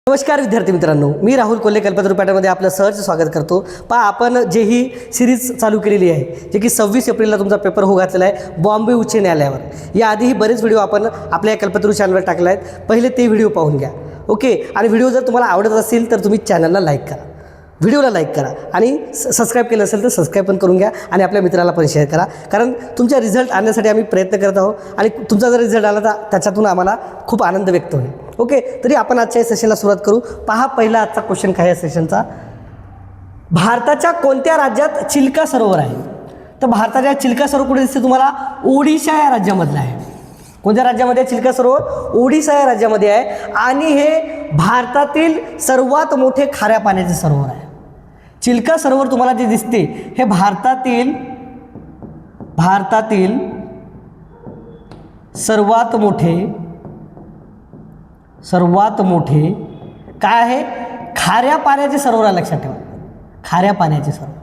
नमस्कार विद्यार्थी मित्रांनो, मी राहुल कोल्हे कल्पतरू पॅटर्नमध्ये आपलं सहर्ष स्वागत करतो. आपण जे ही सिरीज चालू केलेली आहे, जे की 26 एप्रिलला तुमचा पेपर होऊ घातलेला आहे बॉम्बे उच्च न्यायालयावर. याआधीही बरेच व्हिडिओ आपण आपल्या कल्पतरू चॅनलवर टाकले आहेत. पहिले ते व्हिडिओ पाहून घ्या. ओके. आणि व्हिडिओ जर तुम्हाला आवडत असेल तर तुम्ही चॅनलला लाईक करा, व्हिडिओला लाईक करा आणि सबस्क्राईब केलं असेल तर सबस्क्राईब पण करून घ्या आणि आपल्या मित्राला पण शेअर करा. कारण तुमच्या रिझल्ट आणण्यासाठी आम्ही प्रयत्न करत आहोत आणि तुमचा जर रिझल्ट आला तर त्याच्यातून आम्हाला खूप आनंद व्यक्त होईल. ओके. तरी आपण आजच्या सेशनला सुरुवात करू. पहा पहिला आजचा क्वेश्चन काय आहे सेशनचा. भारताच्या कोणत्या राज्यात चिल्का सरोवर आहे? तर भारताच्या चिल्का सरोवर कुठे दिसते तुम्हाला? ओडिशा या राज्यामधलं आहे. कोणत्या राज्यामध्ये चिल्का सरोवर? ओडिशा या राज्यामध्ये आहे आणि हे भारतातील सर्वात मोठे खाऱ्या पाण्याचे सरोवर आहे. चिल्का सरोवर तुम्हाला जे दिसते हे भारतातील सर्वात मोठे काय आहे? खाऱ्या पाण्याचे सरोवर आहे. लक्षात ठेवा, खाऱ्या पाण्याचे सरोवर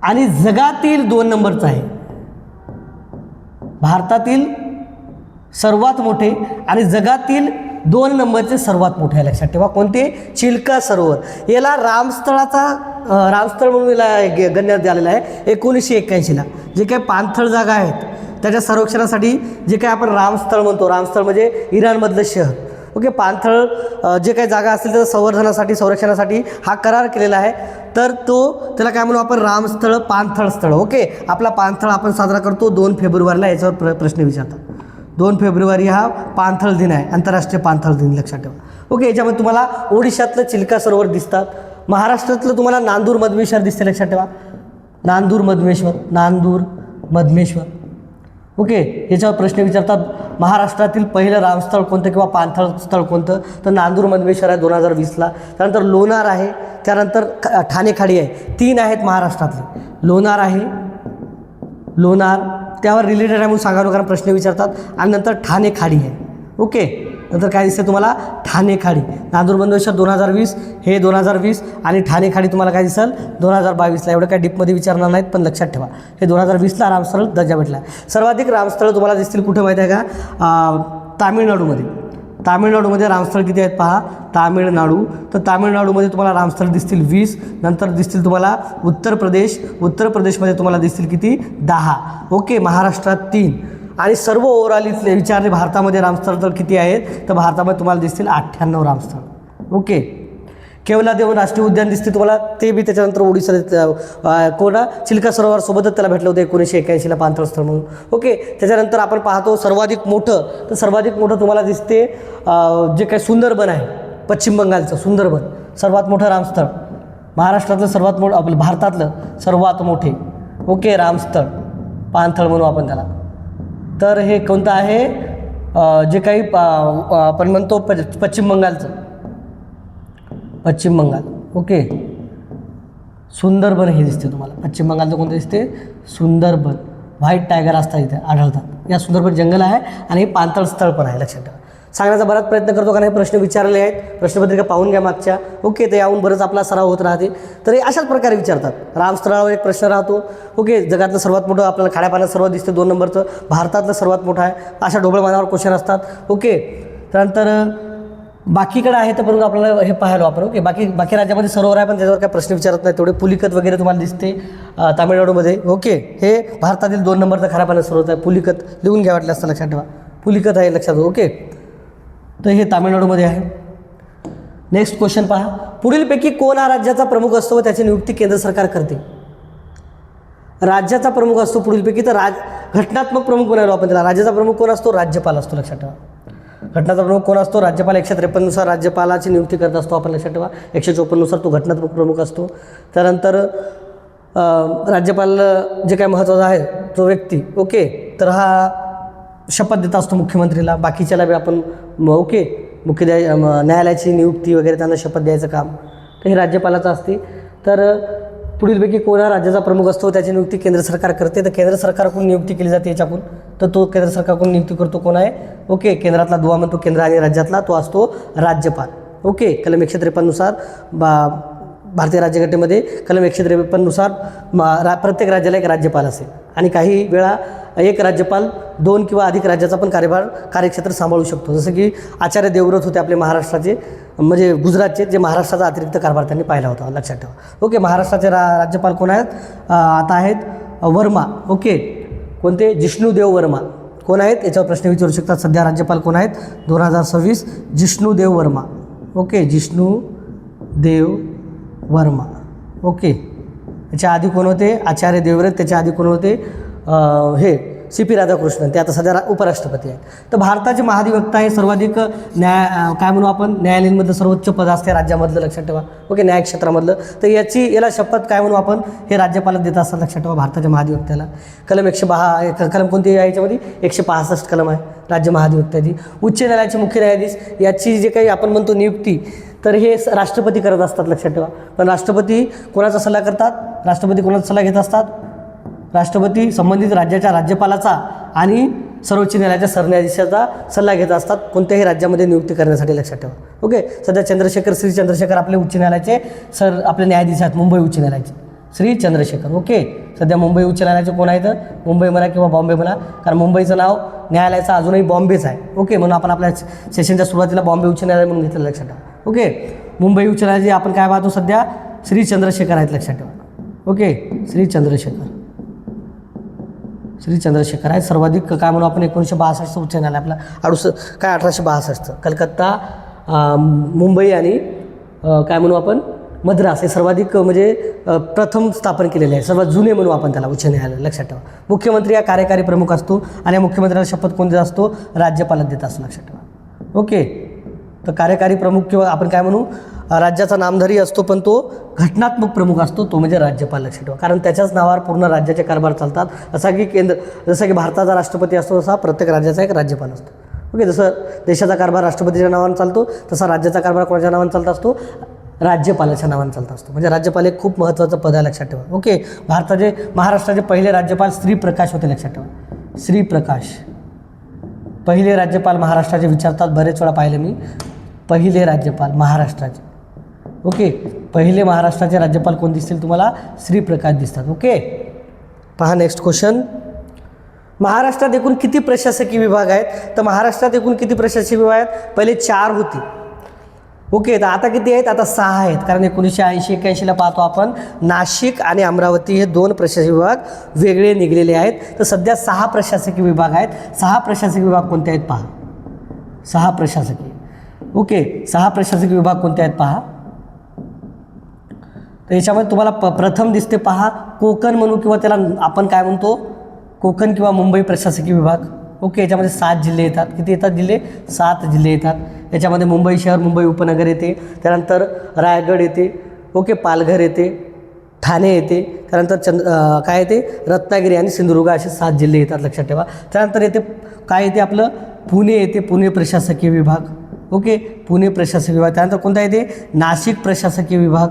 आणि जगातील 2 नंबरचं आहे. भारतातील सर्वात मोठे आणि जगातील 2 नंबरचे सर्वात मोठे आहे. लक्षात ठेवा कोणते? चिल्का सरोवर. याला रामस्थळ म्हणून याला गणण्यात आलेला आहे 1981ला. जे काही पाणथळ जागा आहेत त्याच्या संरक्षणासाठी जे काही आपण रामस्थळ म्हणतो, रामस्थळ म्हणजे इराणमधलं शहर. ओके. पाणथळ जे काही जागा असतील त्याचं संवर्धनासाठी संरक्षणासाठी हा करार केलेला आहे. तर त्याला काय म्हणू आपण? रामस्थळ, पाणथळ स्थळ. ओके. आपला पाणथळ आपण साजरा करतो 2 फेब्रुवारीला. याच्यावर प्रश्न विचारतात. 2 फेब्रुवारी हा पाणथळ दिन आहे, आंतरराष्ट्रीय पाणथळ दिन. लक्षात ठेवा. ओके. याच्यामध्ये तुम्हाला ओडिशातलं चिल्का सरोवर दिसतात. महाराष्ट्रातलं तुम्हाला नांदूर मधमेश्वर दिसते. लक्षात ठेवा, नांदूर मधमेश्वर. ओके. याच्यावर प्रश्न विचारतात महाराष्ट्रातील पहिलं रामस्थळ कोणतं किंवा पाणथळ स्थळ कोणतं? तर नांदूर मधमेश्वर आहे 2020ला. त्यानंतर लोणार आहे, त्यानंतर ठाणे खाडी आहे. 3 आहेत महाराष्ट्रातले. लोणार त्यावर रिलेटेड आहे म्हणून सांगा, कारण प्रश्न विचारतात. आणि नंतर ठाणे खाडी आहे. ओके. नंतर काय दिसते तुम्हाला? ठाणे खाडी. नांदूर मधमेश्वर 2020 हे 2020 आणि ठाणे खाडी तुम्हाला काय दिसेल 2022ला. एवढं काय डीपमध्ये विचारणार नाहीत, पण लक्षात ठेवा हे 2020ला रामस्थळ दर्जा भेटला. सर्वाधिक रामस्थळ तुम्हाला दिसतील कुठे माहिती आहे का? तामिळनाडूमध्ये रामस्थळ किती आहेत पहा. तर तामिळनाडूमध्ये तुम्हाला रामस्थळ दिसतील 20. नंतर दिसतील तुम्हाला उत्तर प्रदेशमध्ये तुम्हाला दिसतील किती? 10. ओके. महाराष्ट्रात 3 आणि सर्व ओव्हरऑल इथले विचारले भारतामध्ये रामस्थळ तर किती आहेत? तर भारतामध्ये तुम्हाला दिसतील 98 रामस्थळ. ओके. केवलादेव राष्ट्रीय उद्यान दिसते तुम्हाला, ते बी त्याच्यानंतर ओडिशा चिल्का सरोवरसोबतच त्याला भेटलं होतं 1981ला पाणथळ स्थळ म्हणून. ओके. त्याच्यानंतर आपण पाहतो सर्वाधिक मोठं तुम्हाला दिसते जे काही सुंदरबन आहे पश्चिम बंगालचं सुंदरबन. सर्वात मोठं रामस्थळ महाराष्ट्रातलं सर्वात मोठं, आपलं भारतातलं सर्वात मोठे. ओके. रामस्थळ पाणथळ म्हणू आपण त्याला. तर हे कोणतं आहे? जे काही आपण म्हणतो पश्चिम बंगाल. ओके. सुंदरबन हे दिसते तुम्हाला. पश्चिम बंगालचं कोणतं दिसते? सुंदरबन. व्हाईट टायगर असतात इथे आढळतात. या सुंदरबन जंगल आहे आणि हे पाणथळ स्थळ पण आहे. लक्षात ठेवा. सांगण्याचा बराच प्रयत्न करतो कारण हे प्रश्न विचारले आहेत. प्रश्नपत्रिका पाहून घ्या मागच्या. ओके. तर याहून बरंच आपला सराव होत राहते. तर हे अशाच प्रकारे विचारतात. रामस्थळावर एक प्रश्न राहतो. ओके. जगातलं सर्वात मोठं आपल्याला खाड्या पाण्यात सर्वात दिसते 2 नंबरचं. भारतातलं सर्वात मोठं आहे. अशा ढोबळमानावर क्वेश्चन असतात. ओके. त्यानंतर बाकीकडे आहे तर परंतु आपल्याला हे पाहायला आपण. ओके. बाकी राज्यामध्ये सरोवर आहे पण त्याच्यावर काय प्रश्न विचारत नाही. तेवढे पुलिकत वगैरे तुम्हाला दिसते तामिळनाडूमध्ये. ओके. हे भारतातील 2 नंबरचं खाऱ्या पाण्यात सरोवर आहे. पुलिकत लिहून घ्या वाटलं असतं. लक्षात ठेवा पुलिकत आहे. लक्षात. ओके. तर हे तामिळनाडूमध्ये आहे. नेक्स्ट क्वेश्चन पहा. पुढीलपैकी कोण हा राज्याचा प्रमुख असतो व त्याची नियुक्ती केंद्र सरकार करते? राज्याचा प्रमुख असतो पुढीलपैकी तर घटनात्मक प्रमुख म्हणालो आपण त्याला. राज्याचा प्रमुख कोण असतो? राज्यपाल असतो. लक्षात ठेवा. घटनाचा प्रमुख कोण असतो? राज्यपाल. 153 नुसार राज्यपालाची नियुक्ती करत असतो आपण. लक्षात ठेवा. 154 नुसार तो घटनात्मक प्रमुख असतो. त्यानंतर राज्यपाल जे काय महत्त्वाचा आहे तो व्यक्ती. ओके. तर हा शपथ देत असतो मुख्यमंत्रीला. बाकीच्याला बी आपण ओके न्यायालयाची नियुक्ती वगैरे त्यांना शपथ द्यायचं काम तर हे राज्यपालाचं असते. तर पुढीलपैकी कोण हा राज्याचा प्रमुख असतो त्याची नियुक्ती केंद्र सरकार करते. तर केंद्र सरकारकडून नियुक्ती केली जाते याच्याकडून. तर तो केंद्र सरकारकडून नियुक्ती करतो कोण आहे? ओके. केंद्रातला दुवा म्हणतो केंद्र आणि राज्यातला तो असतो राज्यपाल. ओके. कलम 153 नुसार भारतीय राज्यघटनेमध्ये कलम 153 नुसार प्रत्येक राज्याला एक राज्यपाल असेल आणि काही वेळा एक राज्यपाल 2 किंवा अधिक राज्याचा पण कार्यक्षेत्र सांभाळू शकतो. जसं की आचार्य देवव्रत होते आपले महाराष्ट्राचे, म्हणजे गुजरातचे, जे महाराष्ट्राचा अतिरिक्त कारभार त्यांनी पाहिला होता, लक्षात ठेवा. ओके, महाराष्ट्राचे राज्यपाल कोण आहेत? आता आहेत वर्मा. ओके, कोणते? जिष्णुदेव वर्मा. कोण आहेत याच्यावर प्रश्न विचारू शकतात. सध्या राज्यपाल कोण आहेत 2026? जिष्णुदेव वर्मा. ओके, जिष्णुदेव वर्मा. ओके, त्याच्या आधी कोण होते? आचार्य देवव्रत. त्याच्या आधी कोण होते? हे CP राधाकृष्णन, ते आता सध्या उपराष्ट्रपती आहेत. तर भारताचे महाधिवक्ता हे सर्वाधिक काय म्हणू आपण, न्यायालयांमधलं सर्वोच्च पद असते राज्यामधलं, लक्षात ठेवा. ओके, न्याय क्षेत्रामधलं. तर याला शपथ काय म्हणू आपण, हे राज्यपालच देत असतात, लक्षात ठेवा. भारताच्या महाधिवक्त्याला कलम 110 कलम कोणती आहे याच्यामध्ये? 165 कलम आहे राज्य महाधिवक्त्याची. उच्च न्यायालयाचे मुख्य न्यायाधीश याची जे काही आपण म्हणतो नियुक्ती, तर हे राष्ट्रपती करत असतात, लक्षात ठेवा. पण राष्ट्रपती कोणाचा सल्ला करतात? राष्ट्रपती कोणाचा सल्ला घेत असतात? राष्ट्रपती संबंधित राज्याच्या राज्यपालाचा आणि सर्वोच्च न्यायालयाच्या सरन्यायाधीशाचा सल्ला घेत असतात कोणत्याही राज्यामध्ये नियुक्ती करण्यासाठी, लक्षात ठेवा. ओके, सध्या श्री चंद्रशेखर आपले उच्च न्यायालयाचे आपले न्यायाधीश आहेत, मुंबई उच्च न्यायालयाचे श्री चंद्रशेखर. ओके, सध्या मुंबई उच्च न्यायालयाचे कोण आहेत? मुंबई म्हणा किंवा बॉम्बे म्हणा, कारण मुंबईचं नाव न्यायालयाचं अजूनही बॉम्बेच आहे. ओके, म्हणून आपण आपल्या सेशनच्या सुरुवातीला बॉम्बे उच्च न्यायालय म्हणून घेतलं, लक्षात ठेवा. ओके, मुंबई उच्च न्यायालयाचे आपण काय पाहतो सध्या? श्री चंद्रशेखर आहेत, लक्षात ठेवा. ओके, श्री चंद्रशेखर आहेत. सर्वाधिक काय म्हणू आपण 1962 उच्च न्यायालय आपला 1862. कलकत्ता, मुंबई आणि काय म्हणू आपण मद्रास हे सर्वाधिक म्हणजे प्रथम स्थापन केलेले आहे, सर्वात जुने म्हणू आपण त्याला उच्च न्यायालय, लक्षात ठेवा. मुख्यमंत्री हा कार्यकारी प्रमुख असतो आणि या मुख्यमंत्र्याला शपथ कोण देत असतो? राज्यपालच देत असतो, लक्षात ठेवा. ओके, तर कार्यकारी प्रमुख किंवा आपण काय म्हणू राज्याचा नामधारी असतो, पण तो घटनात्मक प्रमुख असतो, तो म्हणजे राज्यपाल, लक्षात ठेवा. कारण त्याच्याच नावावर पूर्ण राज्याचे कारभार चालतात. जसं की भारताचा राष्ट्रपती असतो तसा प्रत्येक राज्याचा एक राज्यपाल असतो. ओके, जसं देशाचा कारभार राष्ट्रपतीच्या नावाने चालतो तसा राज्याचा कारभार कोणाच्या नावाने चालत असतो? राज्यपालाच्या नावाने चालत असतो. म्हणजे राज्यपाल एक खूप महत्त्वाचं पद आहे, लक्षात ठेवा. ओके, महाराष्ट्राचे पहिले राज्यपाल श्री प्रकाश होते, लक्षात ठेवा. श्री प्रकाश पहिले राज्यपाल महाराष्ट्राचे विचारतात, बरेच वेळा पाहिले मी. पहिले राज्यपाल महाराष्ट्राचे. ओके, पहिले महाराष्ट्राचे राज्यपाल कोण दिसतील तुम्हाला? श्री प्रकाश दिसतात. ओके, पहा नेक्स्ट क्वेश्चन. महाराष्ट्रात एकूण किती प्रशासकीय विभाग आहेत? तर महाराष्ट्रात एकूण किती प्रशासकीय विभाग आहेत? पहिले 4 होते. ओके, तर आता किती आहेत? आता 6 आहेत. कारण 1980-81ला पाहतो आपण नाशिक आणि अमरावती हे 2 प्रशासकीय विभाग वेगळे निघलेले आहेत. तर सध्या 6 प्रशासकीय विभाग आहेत. 6 प्रशासकीय विभाग कोणते आहेत पहा. 6 प्रशासकीय. ओके, 6 प्रशासकीय विभाग कोणते आहेत पहा. तर याच्यामध्ये तुम्हाला प्रथम दिसते पहा कोकण म्हणू किंवा त्याला आपण काय म्हणतो कोकण किंवा मुंबई प्रशासकीय विभाग. ओके, याच्यामध्ये 7 जिल्हे येतात. किती येतात जिल्हे? 7 जिल्हे येतात. याच्यामध्ये मुंबई शहर, मुंबई उपनगर येते, त्यानंतर रायगड येते. ओके, पालघर येते, ठाणे येते, त्यानंतर काय येते? रत्नागिरी आणि सिंधुदुर्ग असे 7 जिल्हे येतात, लक्षात ठेवा. त्यानंतर येते काय येते आपलं पुणे येते, पुणे प्रशासकीय विभाग. ओके, पुणे प्रशासकीय विभाग. त्यानंतर कोणता येते? नाशिक प्रशासकीय विभाग.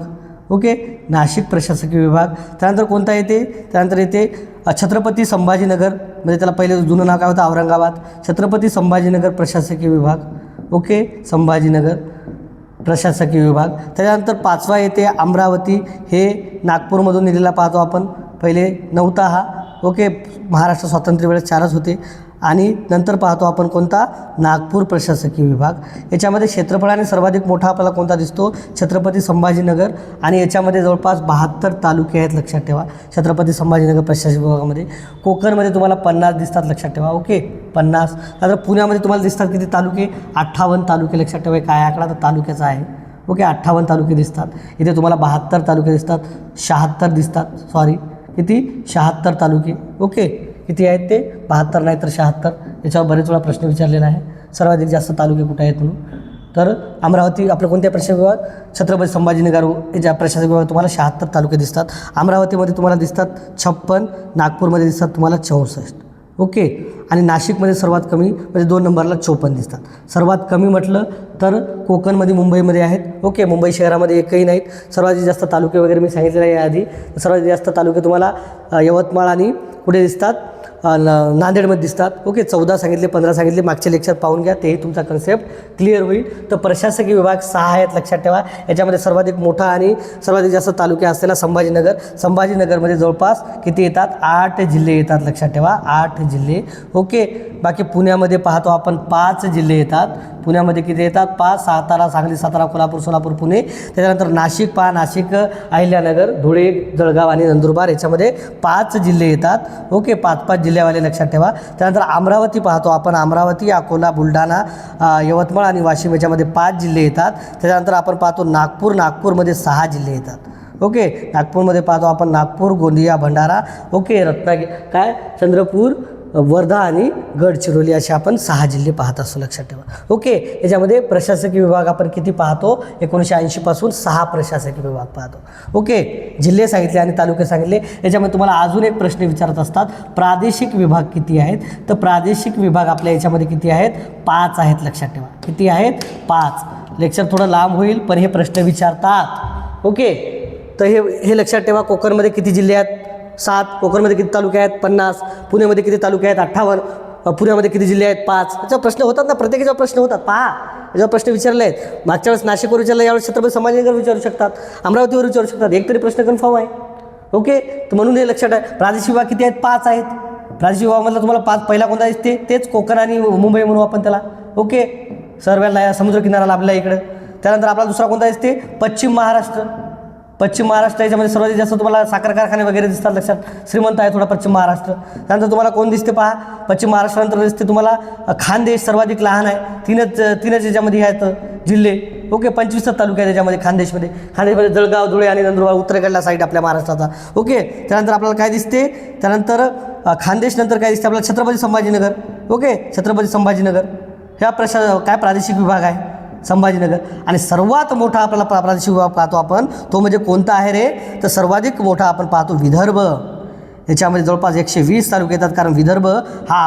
ओके, नाशिक प्रशासकीय विभाग. त्यानंतर कोणता येते? त्यानंतर येते छत्रपती संभाजीनगर, म्हणजे त्याला पहिले जुनं नाव काय होतं? औरंगाबाद. छत्रपती संभाजीनगर प्रशासकीय विभाग. ओके, संभाजीनगर प्रशासकीय विभाग. त्याच्यानंतर 5वा येते अमरावती, हे नागपूरमधून निघालेला पाहतो आपण. पहिले नव्हता हा. ओके, महाराष्ट्र स्वातंत्र्य वेळेस 4च होते. आणि नंतर पाहतो आपण कोणता? नागपूर प्रशासकीय विभाग. याच्यामध्ये क्षेत्रफळाने सर्वाधिक मोठा आपल्याला कोणता दिसतो? छत्रपती संभाजीनगर. आणि याच्यामध्ये जवळपास 72 तालुके आहेत, लक्षात ठेवा. छत्रपती संभाजीनगर प्रशासकीय विभागामध्ये. कोकणमध्ये तुम्हाला 50 दिसतात, लक्षात ठेवा. ओके, 50. नंतर पुण्यामध्ये तुम्हाला दिसतात किती तालुके? 58 तालुके, लक्षात ठेवा. काय आकडा तर तालुक्याचा आहे. ओके, 58 तालुके दिसतात. इथे तुम्हाला 72 तालुके दिसतात, 76 दिसतात. सॉरी, किती? 76 तालुके. ओके, किती आहेत ते? 72 नाही तर 76. याच्यावर बरेच वेळा प्रश्न विचारलेला आहे, सर्वाधिक जास्त तालुके कुठे आहेत म्हणून. तर अमरावती आपलं कोणत्या प्रशासकीय विभाग? छत्रपती संभाजीनगर याच्या प्रशासकीय विभाग तुम्हाला 76 तालुके दिसतात. अमरावतीमध्ये तुम्हाला दिसतात 56, नागपूरमध्ये दिसतात तुम्हाला 64. ओके, आणि नाशिकमध्ये सर्वात कमी म्हणजे 2 नंबरला 54 दिसतात. सर्वात कमी म्हटलं तर कोकणमध्ये, मुंबईमध्ये आहेत. ओके, मुंबई शहरामध्ये एकही नाहीत. सर्वात जास्त तालुके वगैरे मी सांगितलेले आहे आधी. सर्वात जास्त तालुके तुम्हाला यवतमाळ आणि कुठे दिसतात? नांदेडमध्ये दिसतात. ओके, 14 सांगितले, 15 सांगितले, मागचे लेक्चर पाहून घ्या, तेही तुमचा कन्सेप्ट क्लिअर होईल. तर प्रशासकीय विभाग 6 आहेत लक्षात ठेवा. याच्यामध्ये सर्वाधिक मोठा आणि सर्वाधिक जास्त तालुके असलेला संभाजीनगर. संभाजीनगरमध्ये जवळपास किती येतात? 8 जिल्हे येतात लक्षात ठेवा, 8 जिल्हे. ओके, बाकी पुण्यामध्ये पाहतो आपण 5 जिल्हे येतात. पुण्यामध्ये किती येतात? 5. सातारा, सांगली, सातारा, कोल्हापूर, सोलापूर, पुणे. त्याच्यानंतर नाशिक पहा, नाशिक, अहिल्यानगर, धुळे, जळगाव आणि नंदुरबार याच्यामध्ये 5 जिल्हे येतात. ओके, 5-5 जिल्ह्यावाले लक्षात ठेवा. त्यानंतर अमरावती पाहतो आपण, अमरावती, अकोला, बुलढाणा, यवतमाळ आणि वाशिम याच्यामध्ये 5 जिल्हे येतात. त्याच्यानंतर आपण पाहतो नागपूर, नागपूरमध्ये 6 जिल्हे येतात. ओके, नागपूरमध्ये पाहतो आपण नागपूर, गोंदिया, भंडारा, ओके, रत्नागिरी, काय, चंद्रपूर, वर्धा आणि गडचिरोली असे आपण 6 जिल्हे पाहत असतो लक्षात ठेवा. ओके, याच्यामध्ये प्रशासकीय विभाग आपण किती पाहतो? 1980 पासून 6 प्रशासकीय विभाग पाहतो. ओके, जिल्हे सांगितले आणि तालुके सांगितले. याच्यामध्ये तुम्हाला अजून एक प्रश्न विचारत असतात, प्रादेशिक विभाग किती आहेत? तर प्रादेशिक विभाग आपल्या याच्यामध्ये किती आहेत? 5 आहेत लक्षात ठेवा. किती आहेत? 5. लेक्चर थोडं लांब होईल पण हे प्रश्न विचारतात. ओके, तर हे लक्षात ठेवा. कोकणमध्ये किती जिल्हे आहेत? 7. कोकणमध्ये किती तालुके आहेत? 50. पुण्यामध्ये किती तालुके आहेत? 58. पुण्यामध्ये किती जिल्हे आहेत? 5. याच्यावर प्रश्न होतात ना, प्रत्येकाच्यावर प्रश्न होतात. पहा, याच्यावर प्रश्न विचारले आहेत. मागच्या वेळेस नाशिकवर विचारलं, यावेळेस छत्रपती संभाजीनगर विचारू शकतात, अमरावतीवर विचारू शकतात. एक तरी प्रश्न कन्फर्म आहे. ओके, तर म्हणून हे लक्षात आहे. प्रादेशिक विभाग किती आहेत? 5 आहेत. प्रादेशिक विभागामधला तुम्हाला 5 पहिला कोणता दिसते? तेच कोकण आणि मुंबई म्हणू आपण त्याला. ओके, सर्वांना समुद्रकिनारा लाभला इकडं. त्यानंतर आपला दुसरा कोणता दिसते? पश्चिम महाराष्ट्र. पश्चिम महाराष्ट्र याच्यामध्ये सर्वाधिक जास्त तुम्हाला साखर कारखाने वगैरे दिसतात लक्षात. श्रीमंत आहे थोडा पश्चिम महाराष्ट्र. त्यानंतर तुम्हाला कोण दिसते? पहा, पश्चिम महाराष्ट्रानंतर दिसते तुम्हाला खानदेश, सर्वाधिक लहान आहे. तीनच याच्यामध्ये आहेत जिल्हे. ओके, 25 तालुके आहेत त्याच्यामध्ये. खानदेशमध्ये जळगाव, धुळे आणि नंदुरबार उत्तरेकडला साईड आपल्या महाराष्ट्राचा. ओके, त्यानंतर आपल्याला काय दिसते? त्यानंतर खानदेश नंतर काय दिसते आपल्याला? छत्रपती संभाजीनगर. ओके, छत्रपती संभाजीनगर ह्या काय प्रादेशिक विभाग आहे? संभाजीनगर. आणि सर्वात मोठा आपल्याला प्रादेशिक विभाग पाहतो आपण, तो म्हणजे कोणता आहे रे? तर सर्वाधिक मोठा आपण पाहतो विदर्भ. याच्यामध्ये जवळपास 120 तालुके येतात, कारण विदर्भ हा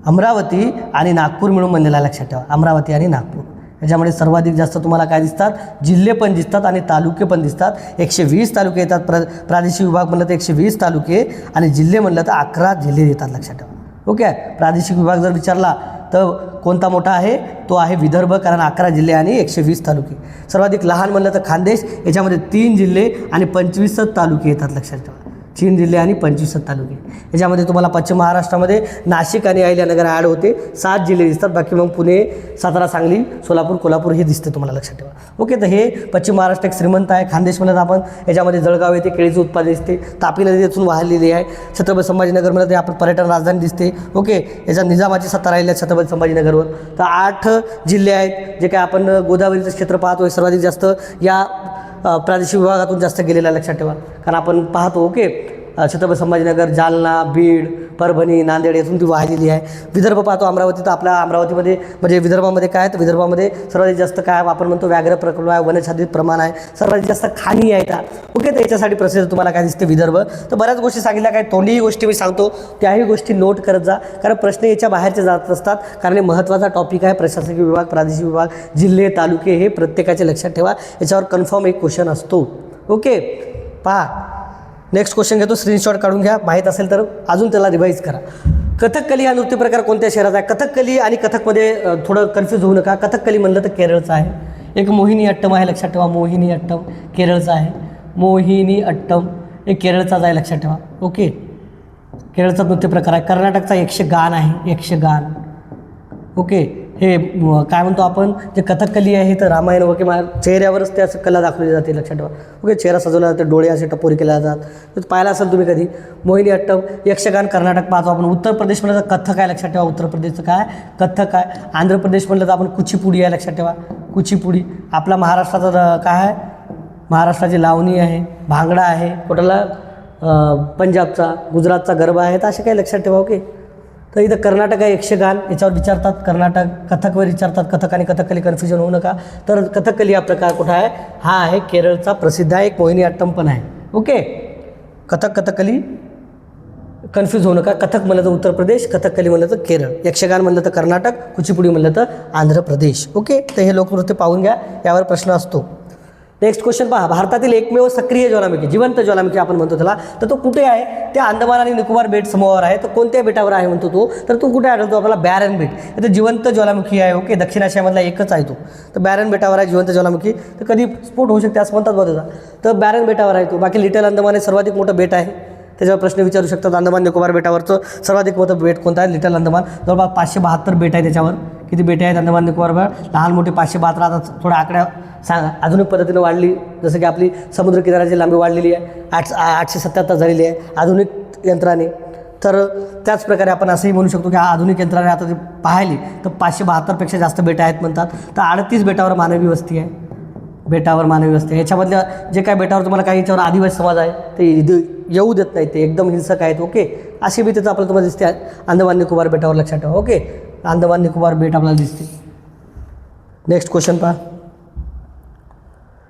अमरावती आणि नागपूर मिळून बनलेला आहे लक्षात ठेवा. अमरावती आणि नागपूर याच्यामध्ये सर्वाधिक जास्त तुम्हाला काय दिसतात? जिल्हे पण दिसतात आणि तालुके पण दिसतात. 120 तालुके येतात. प्रादेशिक विभाग म्हणलं तर 120 तालुके आणि जिल्हे म्हणलं तर 11 जिल्हे येतात लक्षात ठेवा. ओके, प्रादेशिक विभाग जर विचारला तर कोणता मोठा आहे? तो आहे विदर्भ, कारण 11 जिल्हे आणि 120 तालुके. सर्वाधिक लहान म्हणलं तर खानदेश, याच्यामध्ये 3 जिल्हे आणि 25 तालुके येतात लक्षात ठेवा. 3 जिल्हे आणि 25 तालुके. याच्यामध्ये तुम्हाला पश्चिम महाराष्ट्रामध्ये नाशिक आणि अहिल्यानगर ॲड होते. 7 जिल्हे दिसतात. बाकी मग पुणे, सातारा, सांगली, सोलापूर, कोल्हापूर हे दिसते तुम्हाला लक्षात ठेवा. ओके, तर हे पश्चिम महाराष्ट्र एक श्रीमंत आहे. खानदेश म्हणत आपण, याच्यामध्ये जळगाव येते, केळीचं उत्पादन दिसते, तापी नदी येथून वाहलेली आहे. छत्रपती संभाजीनगर म्हणत आपण पर्यटन राजधानी दिसते. ओके, याच्या निजामाची सत्ता राहिली आहे छत्रपती संभाजीनगरवर. तर 8 जिल्हे आहेत. जे काय आपण गोदावरीचं क्षेत्र पाहतो, सर्वाधिक जास्त या प्रादेशिक विभागातून जास्त गेलेला लक्षात ठेवा. कारण आपण पाहतो ओके, छत्रपती संभाजीनगर, जालना, बीड, परभणी, नांदेड यातून ती वाहिलेली आहे. विदर्भ पाहतो अमरावती, तर आपल्या अमरावतीमध्ये म्हणजे विदर्भामध्ये काय, तर विदर्भामध्ये सर्वाधिक जास्त काय आपण म्हणतो व्याघ्र प्रकल्प आहे, वनछादित प्रमाण आहे, सर्वाधिक जास्त खाणी आहेत. ओके, तर याच्यासाठी प्रसिद्ध तुम्हाला काय दिसते? विदर्भ. तर बऱ्याच गोष्टी सांगितल्या, काय तोंडीही गोष्टी मी सांगतो, त्याही गोष्टी नोट करत जा, कारण प्रश्न याच्या बाहेरचे जात असतात. कारण हे महत्त्वाचा टॉपिक आहे. प्रशासकीय विभाग, प्रादेशिक विभाग, जिल्हे, तालुके हे प्रत्येकाचे लक्षात ठेवा. याच्यावर कन्फर्म एक क्वेश्चन असतो. ओके, पहा नेक्स्ट क्वेश्चन घेतो, स्क्रीनशॉट काढून घ्या. माहीत असेल तर अजून त्याला रिवाईज करा. कथकली हा नृत्य प्रकार कोणत्या शहराचा आहे? कथकली आणि कथकमध्ये थोडं कन्फ्यूज होऊ नका. कथकली म्हणलं तर केरळचं आहे. एक मोहिनी अट्टम आहे, लक्षात ठेवा. मोहिनी अट्टम केरळचा आहे. मोहिनी अट्टम हे केरळचाच आहे, लक्षात ठेवा. ओके, केरळचा नृत्य प्रकार आहे. कर्नाटकचा यक्षगान आहे, यक्षगान. ओके, हे काय म्हणतो आपण, जे कथकली आहे तर रामायण वगैरे चेहऱ्यावरच ते असं कला दाखवली जाते, लक्षात ठेवा. ओके, चेहरा सजवला जाते, डोळे असे टपोरी केले जातात. पाहिला असेल तुम्ही कधी. मोहिनी अट्टम, यक्षगान कर्नाटक पाहतो आपण. उत्तर प्रदेश म्हणलं तर कथ्थक आहे, लक्षात ठेवा. उत्तर प्रदेशचं काय कथ्थक आहे. आंध्र प्रदेश म्हणलं तर आपण कुचीपुडी आहे, लक्षात ठेवा. कुचीपुडी. आपला महाराष्ट्राचा काय आहे? महाराष्ट्राची लावणी आहे, भांगडा आहे. कुठला पंजाबचा, गुजरातचा गरबा आहे. तर असे काही लक्षात ठेवा. ओके, तर इथं कर्नाटक आहे, यक्षगान याच्यावर विचारतात. कर्नाटक कथकवर विचारतात. कथक आणि कथकली कन्फ्युजन होऊ नका. तर कथकली हा प्रकार कुठं आहे? हा आहे केरळचा प्रसिद्ध आहे. एक मोहिनी अट्टम पण आहे. ओके, कथकली कन्फ्यूज होऊ नका. कथक म्हणलं तर उत्तर प्रदेश, कथकली म्हणलं तर केरळ, यक्षगान म्हणलं तर कर्नाटक, कुचीपुडी म्हणलं तर आंध्र प्रदेश. ओके, तर हे लोकनृत्य पाहून घ्या, यावर प्रश्न असतो. नेक्स्ट क्वेश्चन पहा, भारतातील एकमेव सक्रिय ज्वालामुखी, जिवंत ज्वालामुखी आपण म्हणतो त्याला, तर तो कुठे आहे? ते अंदमान आणि निकोबार बेट समूहावर आहे. तर कोणत्या बेटावर आहे म्हणतो तो? तर तो कुठे आढळतो आपल्याला? बॅरन बेट. तर जिवंत ज्वालामुखी आहे. ओके, दक्षिण आशियामधला एकच आहे तो. तर बॅरन बेटावर आहे जिवंत ज्वालामुखी. तर कधी स्फोट होऊ शकते असं म्हणतात बघा त्याचा. तर बॅरन बेटावर आहे तो. बाकी लिटल अंदमान हे सर्वाधिक मोठं बेट आहे. त्याच्यावर प्रश्न विचारू शकतात. अंदमान निकोबार बेटावरचं सर्वाधिक मोठं बेट कोणतं आहे? लिटल अंदमान. जवळपास 572 बेट आहे त्याच्यावर. किती बेटे आहेत अंदमान निकोबारवर? लहान मोठे 572. आता थोडा आकड्या आधुनिक पद्धतीनं वाढली, जसं की आपली समुद्रकिनाऱ्याची लांबी वाढलेली आहे, 877 झालेली आहे आधुनिक यंत्राने. तर त्याच प्रकारे आपण असंही म्हणू शकतो की आधुनिक यंत्राने आता ते पाहिली तर 572पेक्षा जास्त बेटं आहेत म्हणतात. तर 38 बेटावर मानवी वस्ती आहे. बेटावर मानवी वस्ती आहे. याच्यामधल्या जे काय बेटावर तुम्हाला काही याच्यावर आदिवासी समाज आहे ते येऊ देत नाही, ते एकदम हिंसक आहेत. ओके, अशी बी त्याचं आपल्याला तुम्हाला दिसते अंदमान निकोबार बेटावर, लक्षात ठेवा. ओके, अंदमान निकोबार बेट आपल्याला दिसते. नेक्स्ट क्वेश्चन पहा,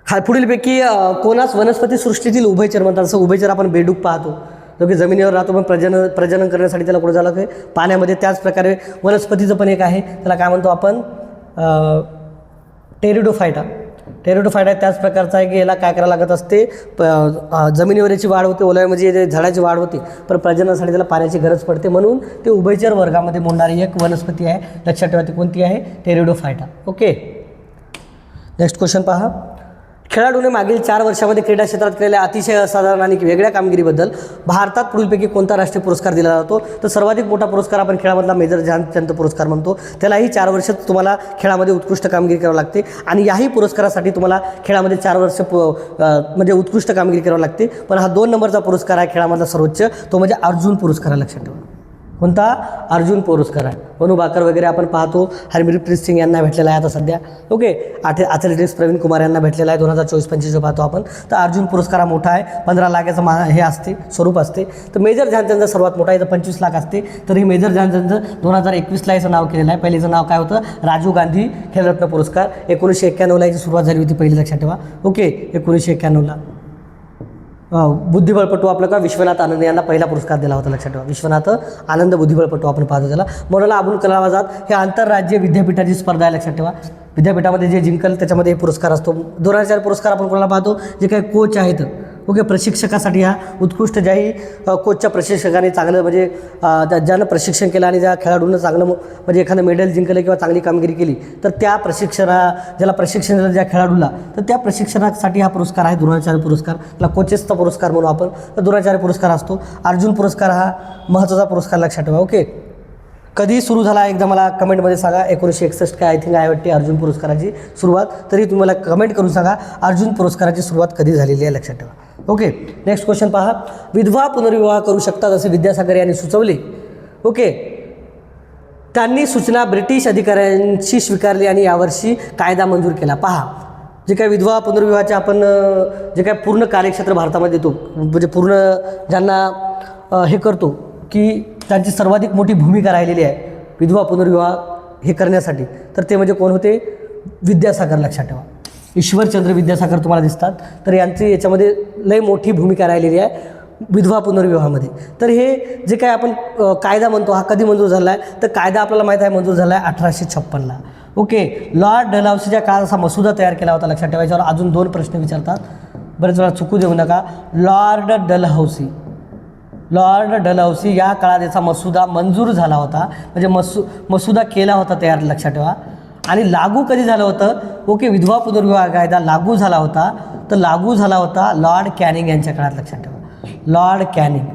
हा पुढीलपैकी कोणास वनस्पती सृष्टीतील उभयचर म्हणतात? असं उभयचर आपण बेडूक पाहतो, जो की जमिनीवर राहतो पण प्रजनन करण्यासाठी त्याला कुठं झालं की पाण्यामध्ये. त्याच प्रकारे वनस्पतीचं पण एक आहे, त्याला काय म्हणतो आपण? टेरिडोफायटा. टेरिडोफायटा त्याच प्रकारचा आहे की याला काय करायला लागत असते? जमिनीवर याची वाढ होते, ओलाव्यामध्ये जे झाडाची वाढ होते, पण प्रजननासाठी त्याला पाण्याची गरज पडते, म्हणून ते उभयचर वर्गामध्ये मोडणारी एक वनस्पती आहे. लक्षात ठेवा ती कोणती आहे? टेरिडोफायटा. ओके, नेक्स्ट क्वेश्चन पहा, खेळाडूने मागील 4 वर्षामध्ये क्रीडा क्षेत्रात केलेल्या अतिशय असाधारण आणि वेगळ्या कामगिरीबद्दल भारतात पुढीलपैकी कोणता राष्ट्रीय पुरस्कार दिला जातो? तर सर्वाधिक मोठा पुरस्कार आपण खेळामधला मेजर ध्यानचंद पुरस्कार म्हणतो. त्यालाही 4 वर्षात तुम्हाला खेळामध्ये उत्कृष्ट कामगिरी करावी लागते आणि याही पुरस्कारासाठी तुम्हाला खेळामध्ये 4 वर्ष म्हणजे उत्कृष्ट कामगिरी करावी लागते. पण हा 2 नंबरचा पुरस्कार आहे खेळामधला सर्वोच्च, तो म्हणजे अर्जुन पुरस्कार आहे. लक्षात ठेवा कोणता? अर्जुन पुरस्कार आहे. मनू भाकर वगैरे आपण पाहतो, हरमनप्रीत सिंग यांना भेटलेला आहे आता सध्या. ओके, ॲथलेटिक्स प्रवीण कुमार यांना भेटलेला आहे 2024-25 पाहतो आपण. तर अर्जुन पुरस्कार हा मोठा आहे, 15 लाखाचं हे असते, स्वरूप असते. तर मेजर ध्यानचंद सर्वात मोठा आहे, तर 25 लाख असते. तर हे मेजर ध्यानचंद 2021ला याचं नाव केलेलं आहे. पहिलेचं नाव काय होतं? राजीव गांधी खेलरत्न पुरस्कार. 1991ला याची सुरुवात झाली होती पहिली, लक्षात ठेवा. ओके, 1991ला. बुद्धिबळपटू आपलं का विश्वनाथ आनंद यांना पहिला पुरस्कार दिला होता. लक्षात ठेवा, विश्वनाथ आनंद बुद्धिबळपटू आपण पाहतो त्याला. मौलाना अबुल कलाम आझाद हे आंतरराज्य विद्यापीठाची स्पर्धा आहे. लक्षात ठेवा, विद्यापीठामध्ये जे जिंकल त्याच्यामध्ये हे पुरस्कार असतो. 2004 पुरस्कार आपण कोणाला पाहतो? जे काही कोच आहेत, ओके, प्रशिक्षकासाठी हा उत्कृष्ट ज्याही कोचच्या प्रशिक्षकाने चांगलं म्हणजे ज्यानं प्रशिक्षण केलं आणि ज्या खेळाडूनं चांगलं म्हणजे एखादं मेडल जिंकलं किंवा चांगली कामगिरी केली, तर त्या ज्याला प्रशिक्षण दिलं ज्या खेळाडूला, तर त्या प्रशिक्षणासाठी हा पुरस्कार आहे 2004 पुरस्कार. त्याला कोचेसचा पुरस्कार म्हणू आपण. तर 2004 पुरस्कार असतो. अर्जुन पुरस्कार हा महत्त्वाचा पुरस्कार, लक्षात ठेवा. ओके, कधी सुरू झाला एकदा मला कमेंटमध्ये सांगा. 1961 काय आय थिंक आहे वाटते अर्जुन पुरस्काराची सुरुवात. तरी तुम्ही मला कमेंट करून सांगा अर्जुन पुरस्काराची सुरुवात कधी झालेली आहे, लक्षात ठेवा. ओके, नेक्स्ट क्वेश्चन पहा, विधवा पुनर्विवाह करू शकतात असे विद्यासागर यांनी सुचवले. ओके, त्यांनी सूचना ब्रिटिश अधिकाऱ्यांशी स्वीकारली आणि यावर्षी कायदा मंजूर केला. पहा, जे काही विधवा पुनर्विवाहाचे आपण जे काही पूर्ण कार्यक्षेत्र भारतामध्ये देतो, म्हणजे पूर्ण ज्यांना हे करतो की त्यांची सर्वाधिक मोठी भूमिका राहिलेली आहे विधवा पुनर्विवाह हे करण्यासाठी, तर ते म्हणजे कोण होते? विद्यासागर. लक्षात ठेवा, ईश्वरचंद्र विद्यासागर तुम्हाला दिसतात. तर यांची याच्यामध्ये लय मोठी भूमिका राहिलेली आहे विधवा पुनर्विवाहामध्ये. तर हे जे काय आपण कायदा म्हणतो हा कधी मंजूर झाला आहे? तर कायदा आपल्याला माहीत आहे मंजूर झाला आहे 1856ला. ओके, लॉर्ड डलहौसीच्या काळात असा मसुदा तयार केला होता. लक्षात ठेवा, याच्यावर अजून 2 प्रश्न विचारतात, बरेच वेळा चुकू देऊ नका. लॉर्ड डलहौसी या काळात याचा मसुदा मंजूर झाला होता, म्हणजे मसुदा केला होता तयार. लक्षात ठेवा, आणि लागू कधी झालं होतं? ओके, विधवा पुनर्विवाह कायदा लागू झाला होता, तर लागू झाला होता लॉर्ड कॅनिंग यांच्या काळात. लक्षात ठेवा, Lord Canning.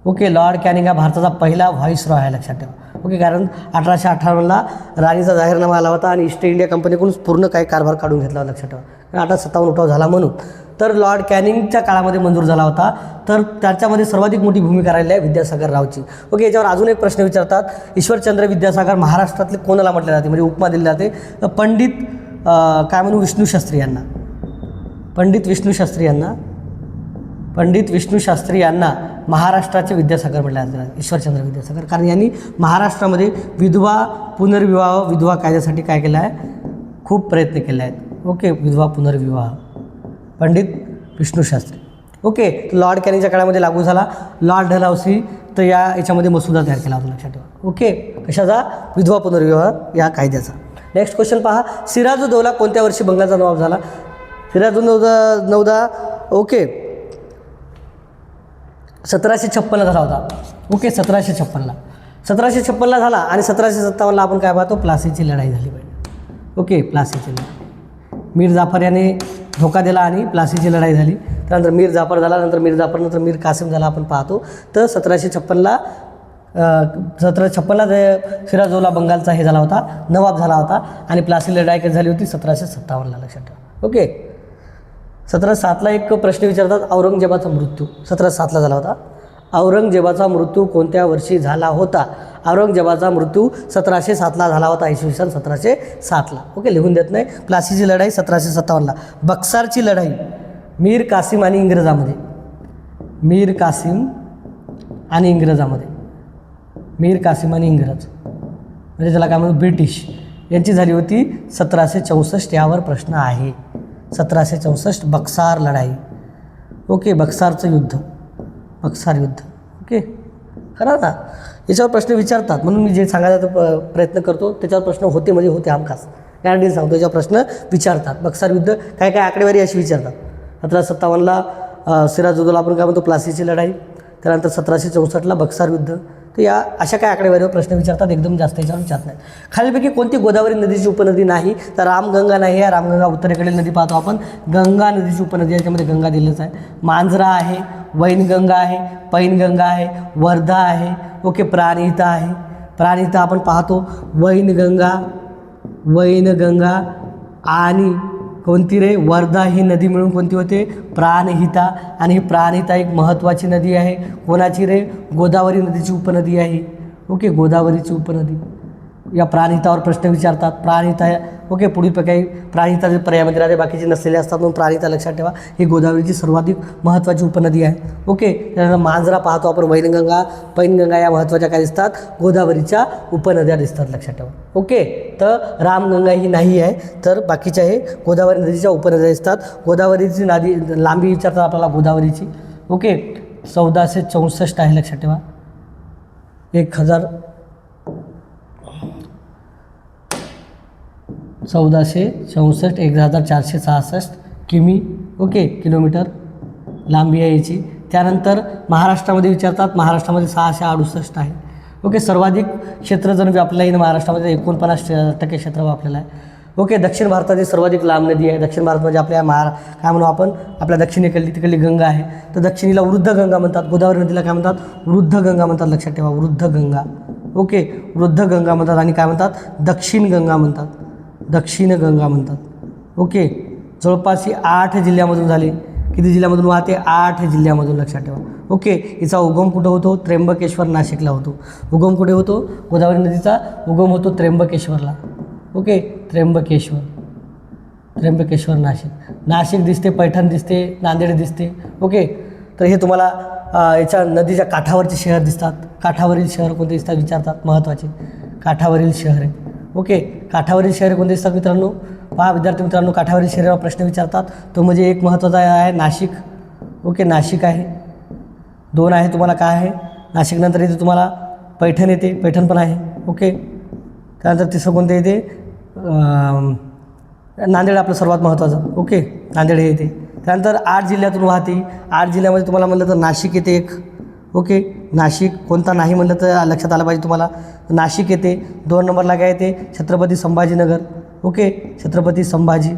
Okay, Lord Canning हा भारताचा पहिला व्हाईसरॉय आहे. लक्षात ठेवा. ओके, कारण 1858ला राणीचा जाहीरनामा आला होता आणि ईस्ट इंडिया कंपनीकडून पूर्ण काही कारभार काढून घेतला होता. लक्षात ठेवा, 1857 उठाव झाला म्हणून. तर लॉर्ड कॅनिंगच्या काळामध्ये मंजूर झाला होता. तर त्याच्यामध्ये सर्वाधिक मोठी भूमिका राहिली आहे विद्यासागर रावची. ओके, याच्यावर अजून एक प्रश्न विचारतात, ईश्वरचंद्र विद्यासागर महाराष्ट्रातले कोणाला म्हटले जाते, म्हणजे उपमा दिली जाते? तर पंडित काय म्हणू विष्णू शास्त्री यांना. पंडित विष्णू शास्त्री यांना महाराष्ट्राचे विद्यासागर म्हटले जाते, ईश्वरचंद्र विद्यासागर. कारण यांनी महाराष्ट्रामध्ये विधवा कायद्यासाठी काय केलं आहे? खूप प्रयत्न केले आहेत. ओके, विधवा पुनर्विवाह, पंडित विष्णू शास्त्री. ओके, लॉर्ड कॅनिंगच्या काळामध्ये लागू झाला. लॉर्ड डलहौसी तर याच्यामध्ये मसुदा तयार केला होता. लक्षात ठेवा. ओके, कशाचा? विधवा पुनर्विवाह या कायद्याचा. नेक्स्ट क्वेश्चन पहा, सिराजुद्दौला कोणत्या वर्षी बंगालचा नवाब झाला? सिराजून नौदा ओके 1756ला झाला होता. ओके 1756ला झाला आणि 1757ला आपण काय पाहतो प्लासीची लढाई झाली पाहिजे. ओके प्लासीची लढाई मीर जाफर याने धोका दिला आणि प्लासीची लढाई झाली. त्यानंतर मीर जाफर झाला, नंतर मीर जाफर नंतर मीर कासिम झाला आपण पाहतो. तर 1756ला सिराजौला बंगालचा हे झाला होता, नवाब झाला होता आणि प्लासी लढाई कधी झाली होती 1757ला लक्षात ठेवा. ओके 1707ला एक प्रश्न विचारतात, औरंगजेबाचा मृत्यू 1707ला झाला होता. औरंगजेबाचा मृत्यू कोणत्या वर्षी झाला होता? औरंगजेबाचा मृत्यू 1707ला झाला होता, इसवी सन 1707ला. ओके लिहून देत नाही. प्लासीची लढाई 1757ला. बक्सारची लढाई मीर कासिम आणि इंग्रजामध्ये, मीर कासिम आणि इंग्रजामध्ये, मीर कासिम आणि इंग्रज म्हणजे त्याला काय म्हणतो ब्रिटिश यांची झाली होती 1764. यावर प्रश्न आहे 1764 बक्सार लढाई. ओके बक्सारचं युद्ध, बक्सार युद्ध. ओके खरं ना, याच्यावर प्रश्न विचारतात म्हणून मी जे सांगायचा प्रयत्न करतो त्याच्यावर प्रश्न होते म्हणजे होते हमखास गॅरंटी सांगतो. याच्यावर प्रश्न विचारतात. बक्सार युद्ध काय काय आकडेवारी अशी विचारतात. 1757ला सिराजउद्दौला आपण काय म्हणतो प्लासीची लढाई, त्यानंतर 1764ला बक्सार युद्ध. तर या अशा काय आकडेवारीवर प्रश्न विचारतात, एकदम जास्त याच्यावर विचारत नाही. खालीलपैकी कोणती गोदावरी नदीची उपनदी नाही? तर रामगंगा नाही आहे. रामगंगा उत्तरेकडील नदी पाहतो आपण. गंगा नदीची उपनदी याच्यामध्ये गंगा दिलेच आहे. मांजरा आहे, वैनगंगा आहे, पैनगंगा आहे, वर्धा आहे. ओके प्राणहिता आहे. प्राणहिता आपण पाहतो. वैनगंगा, वैनगंगा आणि कोणती रे वर्धा ही नदी मिळून कोणती होते प्राणहिता. आणि ही प्राणहिता एक महत्त्वाची नदी आहे. कोणाची रे? गोदावरी नदीची उपनदी आहे. ओके गोदावरीची उपनदी. या प्राणहितावर प्रश्न विचारतात. प्राणहिता ओके पुढील प्रकारे प्राणहिता जे पर्यायामध्ये राहते बाकीचे नसलेले असतात म्हणून प्राणहिता लक्षात ठेवा. ही गोदावरीची सर्वाधिक महत्त्वाची उपनदी आहे. ओके त्यानंतर मांजरा पाहतो आपण. वैनगंगा, पैनगंगा या महत्त्वाच्या काय दिसतात? गोदावरीच्या उपनद्या दिसतात लक्षात ठेवा. ओके तर रामगंगा ही नाही आहे, तर बाकीच्या हे गोदावरी नदीच्या उपनद्या दिसतात. गोदावरीची नदी लांबी विचारतात आपल्याला गोदावरीची. ओके 1464 आहे लक्षात ठेवा. 1464 1466 किमी. ओके किलोमीटर लांबी आहे याची. त्यानंतर महाराष्ट्रामध्ये विचारतात. महाराष्ट्रामध्ये 668 आहे. ओके सर्वाधिक क्षेत्र जर व्यापलं आहे महाराष्ट्रामध्ये 49% क्षेत्र व्यापलेलं आहे. ओके दक्षिण भारतातील सर्वाधिक लांब नदी आहे. दक्षिण भारत म्हणजे आपल्या काय म्हणू आपण आपल्या दक्षिणेकडली तिकडली गंगा आहे. तर दक्षिणेला वृद्ध गंगा म्हणतात. गोदावरी नदीला काय म्हणतात? वृद्ध गंगा म्हणतात लक्षात ठेवा. वृद्ध गंगा. ओके वृद्ध गंगा म्हणतात आणि काय म्हणतात? दक्षिण गंगा म्हणतात. दक्षिण गंगा म्हणतात. ओके जवळपास ही 8 जिल्ह्यामधून झाली. किती जिल्ह्यामधून वाहते? 8 जिल्ह्यामधून लक्षात ठेवा. ओके हिचा उगम कुठं होतो? त्र्यंबकेश्वर नाशिकला होतो. उगम कुठे होतो? गोदावरी नदीचा उगम होतो त्र्यंबकेश्वरला. ओके त्र्यंबकेश्वर, त्र्यंबकेश्वर नाशिक. नाशिक दिसते, पैठण दिसते, नांदेड दिसते. ओके तर हे तुम्हाला याच्या नदीच्या काठावरचे शहर दिसतात. काठावरील शहर कोणते दिसतात विचारतात महत्त्वाचे. काठावरील शहरे. ओके काठावरील शहरे कोणते दिसतात मित्रांनो? पहा विद्यार्थी मित्रांनो काठावरील शहरावर प्रश्न विचारतात. तो म्हणजे एक महत्त्वाचा आहे नाशिक. ओके नाशिक आहे. 2 आहे तुम्हाला काय आहे? नाशिकनंतर इथे तुम्हाला पैठण येते. पैठण पण आहे. ओके त्यानंतर तिसरं कोणतं येते? नांदेड आपलं सर्वात महत्त्वाचं. ओके नांदेड हे येते. त्यानंतर 8 जिल्ह्यातून वाहते. 8 जिल्ह्यामध्ये तुम्हाला म्हणलं तर नाशिक येते एक. ओके नाशिक कोणता नाही म्हणलं तर लक्षात आलं पाहिजे तुम्हाला. नाशिक येते. 2 नंबरला काय येते? छत्रपती संभाजीनगर. ओके छत्रपती संभाजी.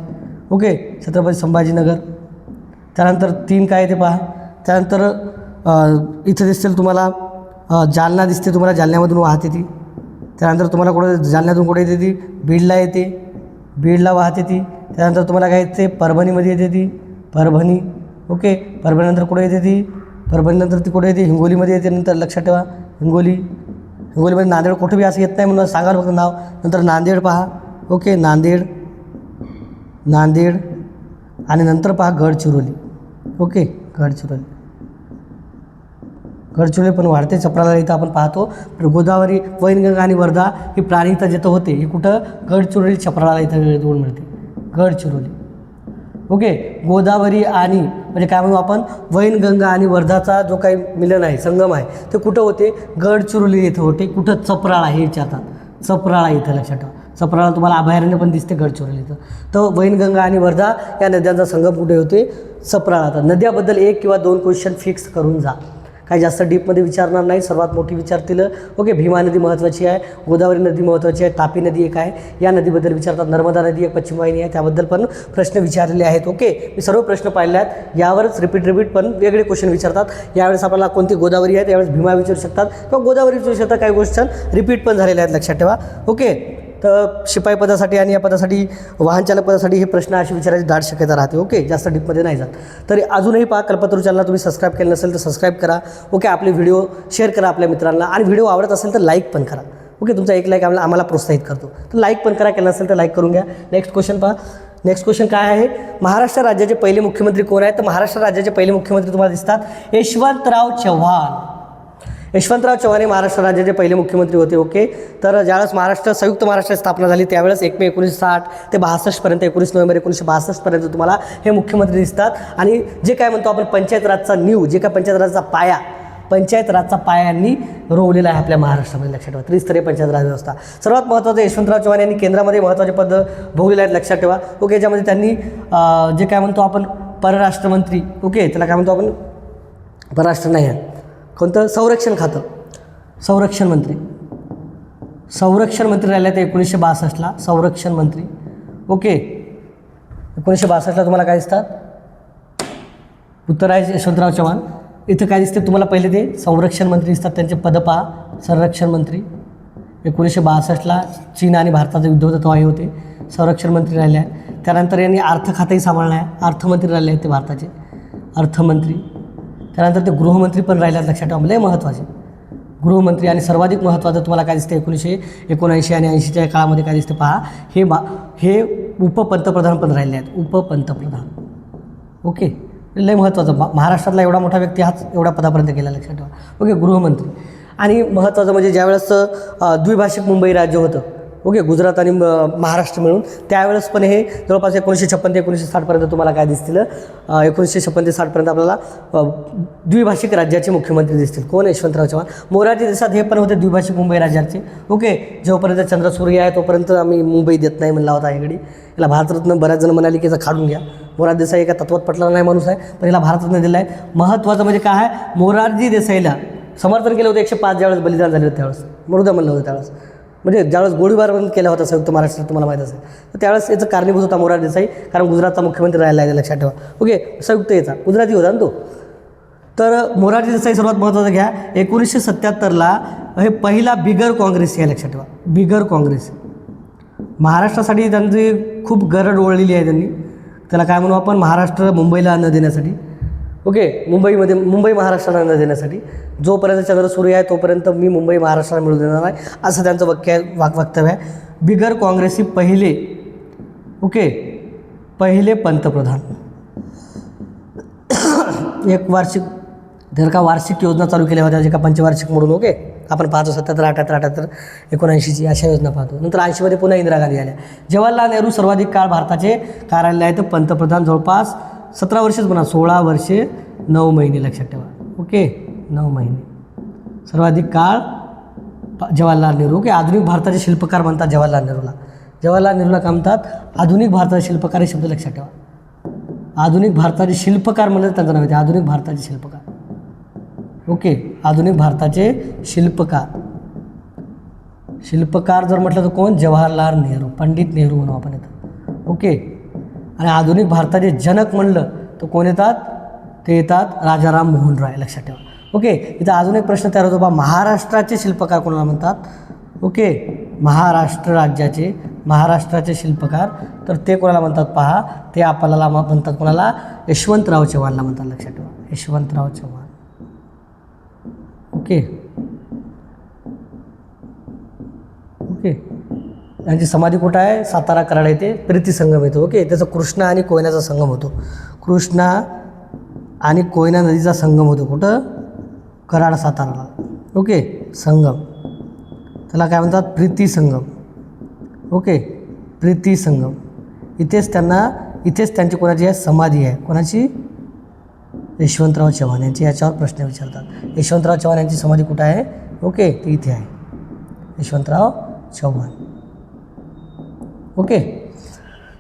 ओके छत्रपती संभाजीनगर. त्यानंतर 3 काय येते पहा. त्यानंतर इथं दिसतील तुम्हाला जालना दिसते तुम्हाला. जालन्यामधून वाहते ती. त्यानंतर तुम्हाला कुठं जालन्यातून कुठे येते ती? बीडला येते. बीडला वाहते ती. त्यानंतर तुम्हाला काय येते? परभणीमध्ये येते ती. परभणी. ओके परभणीनंतर कुठे येते ती? परभणीनंतर ती कुठे येते? हिंगोलीमध्ये येते. नंतर लक्षात ठेवा हिंगोली. हिंगोलीमध्ये नांदेड कुठे बी असं येत नाही म्हणून सांगा फक्त नाव. नंतर नांदेड पहा. ओके नांदेड, नांदेड आणि नंतर पहा गडचिरोली. ओके गडचिरोली. गडचिरोली पण वाढते. चपराला इथं आपण पाहतो. गोदावरी, वैनगंगा आणि वर्धा ही प्राणहिता जिथं होते ही कुठं? गडचिरोली चपराला इथं जोड मिळते. गडचिरोली. ओके गोदावरी आणि म्हणजे काय म्हणू आपण वैनगंगा आणि वर्धाचा जो काही मिलन आहे संगम आहे ते कुठं होते? गडचिरोली इथं होते. कुठं? चपराळा हे विचारतात. चपराळा इथं लक्षात ठेवा. सप्राळा तुम्हाला अभयारण्य पण दिसते गडचिरोली इथं. तर वैनगंगा आणि वर्धा या नद्यांचा संगम कुठे होते? सप्राळा. तर नद्याबद्दल 1 किंवा 2 क्वेश्चन फिक्स करून जा, काही जास्त डीपमध्ये विचारणार नाही. सर्वात मोठी विचारतील. ओके, भीमा नदी महत्त्वाची आहे, गोदावरी नदी महत्त्वाची आहे, तापी नदी एक आहे, या नदीबद्दल विचारतात. नर्मदा नदी एक पश्चिम वाहिनी आहे, त्याबद्दल पण प्रश्न विचारलेले आहेत. ओके, मी सर्व प्रश्न पाहिले आहेत. यावरच रिपीट पण वेगळे क्वेश्चन विचारतात. यावेळेस आपल्याला कोणती गोदावरी आहे, त्यावेळेस भीमा विचारू शकतात किंवा गोदावरी विचारू शकतात. काही क्वेश्चन रिपीट पण झालेले आहेत, लक्षात ठेवा. ओके, तर शिपाई पदासाठी आणि या पदासाठी, वाहनचालक पदासाठी हे प्रश्न अशी विचारायची दाट शक्यता राहते. ओके, जास्त डीपमध्ये नाही जात. तर अजूनही पहा, कल्पतरू चॅनलला तुम्ही सबस्क्राईब केलं नसेल तर सबस्क्राईब करा. ओके, आपले व्हिडिओ शेअर करा आपल्या मित्रांना, आणि व्हिडिओ आवडत असेल तर लाईक पण करा. ओके, तुमचा एक लाईक आम्हाला प्रोत्साहित करतो, तर लाईक पण करा. केलं नसेल तर लाईक करून घ्या. नेक्स्ट क्वेश्चन पहा. नेक्स्ट क्वेश्चन काय आहे? महाराष्ट्र राज्याचे पहिले मुख्यमंत्री कोण आहेत? तर महाराष्ट्र राज्याचे पहिले मुख्यमंत्री तुम्हाला दिसतात यशवंतराव चव्हाण. यशवंतराव चव्हाण हे महाराष्ट्र राज्याचे पहिले मुख्यमंत्री होते. ओके, तर ज्यावेळेस संयुक्त महाराष्ट्राची स्थापना झाली त्यावेळेस 1 मे 1960 ते 62पर्यंत, 19 नोव्हेंबर 1962पर्यंत तुम्हाला हे मुख्यमंत्री दिसतात. आणि जे काय म्हणतो आपण पंचायत राजचा नीव, जे काय पंचायत राजचा पाया, पंचायत राजचा पाया यांनी रोवलेला आहे आपल्या महाराष्ट्रामध्ये. लक्षात ठेवा, त्रिस्तरीय पंचायत राज व्यवस्था. सर्वात महत्त्वाचं, यशवंतराव चव्हाण यांनी केंद्रामध्ये महत्त्वाचे पद भोगलेले आहेत. लक्षात ठेवा. ओके, ज्यामध्ये त्यांनी जे काय म्हणतो आपण परराष्ट्रमंत्री, ओके, त्याला काय म्हणतो आपण, परराष्ट्र नाही आहे कोणतं, संरक्षण खातं, संरक्षण मंत्री राहिले ते 1962ला संरक्षण मंत्री. ओके, 1962ला तुम्हाला काय दिसतात? उत्तर आहे यशवंतराव चव्हाण. इथं काय दिसते तुम्हाला? पहिले ते संरक्षण मंत्री दिसतात, त्यांचे पद पहा. संरक्षण मंत्री 1962ला चीन आणि भारताचं युद्ध होतं तेव्हा हे होते, संरक्षण मंत्री राहिले आहेत. त्यानंतर यांनी अर्थ खातंही सांभाळलं आहे, अर्थमंत्री राहिले आहेत ते भारताचे, अर्थमंत्री. त्यानंतर ते गृहमंत्री पण राहिले आहेत. लक्षात ठेवा, लय महत्त्वाचे गृहमंत्री. आणि सर्वाधिक महत्त्वाचं तुम्हाला काय दिसते? 1979 आणि 80च्या काळामध्ये काय दिसते पहा, हे उपपंतप्रधान पण राहिले आहेत, उपपंतप्रधान. ओके, लय महत्त्वाचं. महाराष्ट्रातला एवढा मोठा व्यक्ती हाच एवढ्या पदापर्यंत गेला. लक्षात ठेवा. ओके, गृहमंत्री. आणि महत्त्वाचं म्हणजे ज्यावेळेस द्विभाषिक मुंबई राज्य होतं, ओके, गुजरात आणि महाराष्ट्र मिळून, त्यावेळेस पण हे जवळपास 1956 ते 1960पर्यंत तुम्हाला काय दिसतील? 1956 ते 60पर्यंत आपल्याला द्विभाषिक राज्याचे मुख्यमंत्री दिसतील. कोण? यशवंतराव चव्हाण. मोरारजी देसाई हे पण होते द्विभाषिक मुंबई राज्याचे. ओके, जोपर्यंत चंद्रसूर्य आहे तोपर्यंत आम्ही मुंबई देत नाही म्हणला होता याकडे. याला भारतरत्न बऱ्याच जण म्हणाले की याचा खाडून घ्या. मोरारजी देसाई एका तत्वात पटला नाही माणूस आहे, पण याला भारतरत्न दिला आहे. महत्त्वाचं म्हणजे काय आहे? मोरारजी देसाईला समर्थन केलं होतं 105 ज्यावेळेस बलिदान झाले होते त्यावेळेस, मृदा म्हणलं होतं त्यावेळेस, म्हणजे ज्यावेळेस गोळीबार बंद केला होता संयुक्त महाराष्ट्रात तुम्हाला माहीत असेल, तर त्यावेळेस याचं कारणीभूत होता मोरारजी देसाई, कारण गुजरातचा मुख्यमंत्री राहिला आहे. लक्षात ठेवा. ओके, संयुक्त याचा गुजराती होता ना तो. तर मोरारजी देसाई सर्वात महत्त्वाचं घ्या. 1977ला हे पहिला बिगर काँग्रेस आहे. लक्षात ठेवा, बिगर काँग्रेस. महाराष्ट्रासाठी त्यांची खूप गरज ओळलेली आहे त्यांनी. त्याला काय म्हणू आपण, महाराष्ट्र मुंबईला अन्न देण्यासाठी. ओके, मुंबई महाराष्ट्राला अन्न देण्यासाठी. जोपर्यंत चंद्रसूर्य आहे तोपर्यंत मी मुंबई महाराष्ट्राला मिळू देणार नाही, असं त्यांचं वक्तव्य आहे. बिगर काँग्रेसी पहिले, ओके, पहिले पंतप्रधान. एक वार्षिक योजना चालू केल्या होत्या, जे का पंचवार्षिक म्हणून. ओके, आपण पाहतो 77, 78, 79ची अशा योजना पाहतो. नंतर 80मध्ये पुन्हा इंदिरा गांधी आल्या. जवाहरलाल नेहरू सर्वाधिक काळ भारताचे कार्यालय आहेत पंतप्रधान, जवळपास 17 वर्षेच म्हणा, 16 वर्षे 9 महिने. लक्षात ठेवा. ओके, 9 महिने सर्वाधिक काळ जवाहरलाल नेहरू. ओके, आधुनिक भारताचे शिल्पकार म्हणतात जवाहरलाल नेहरूला. जवाहरलाल नेहरूला काय म्हणतात? आधुनिक भारताचे शिल्पकार हे शब्द लक्षात ठेवा. आधुनिक भारताचे शिल्पकार म्हणलं त्यांचं नाव येते, आधुनिक भारताचे शिल्पकार. ओके, आधुनिक भारताचे शिल्पकार जर म्हटलं तर कोण? जवाहरलाल नेहरू, पंडित नेहरू म्हणून आपण येतात. ओके, आणि आधुनिक भारताचे जनक म्हणलं तर कोण येतात? ते येतात राजाराम मोहन राय. लक्षात ठेवा. ओके, इथं अजून एक प्रश्न तयार होतो बा, महाराष्ट्राचे शिल्पकार कोणाला म्हणतात? ओके, महाराष्ट्राचे शिल्पकार, तर ते कोणाला म्हणतात पहा, ते आपल्याला म्हणतात कोणाला? यशवंतराव चव्हाणला म्हणतात. लक्षात ठेवा, यशवंतराव चव्हाण. ओके, यांची समाधी कुठं आहे? सातारा कराड येथे प्रीती संगम येतो. ओके, त्याचा कृष्णा आणि कोयनाचा संगम होतो. कृष्णा आणि कोयना नदीचा संगम होतो कुठं? कराड, साताराला. ओके, संगम, त्याला काय म्हणतात? प्रीती संगम. ओके, प्रीती संगम. इथेच त्यांची कोणाची आहे? समाधी आहे. कोणाची? यशवंतराव चव्हाण यांची. याच्यावर प्रश्न विचारतात. यशवंतराव चव्हाण यांची समाधी कुठं आहे? ओके, ती इथे आहे, यशवंतराव चव्हाण. ओके.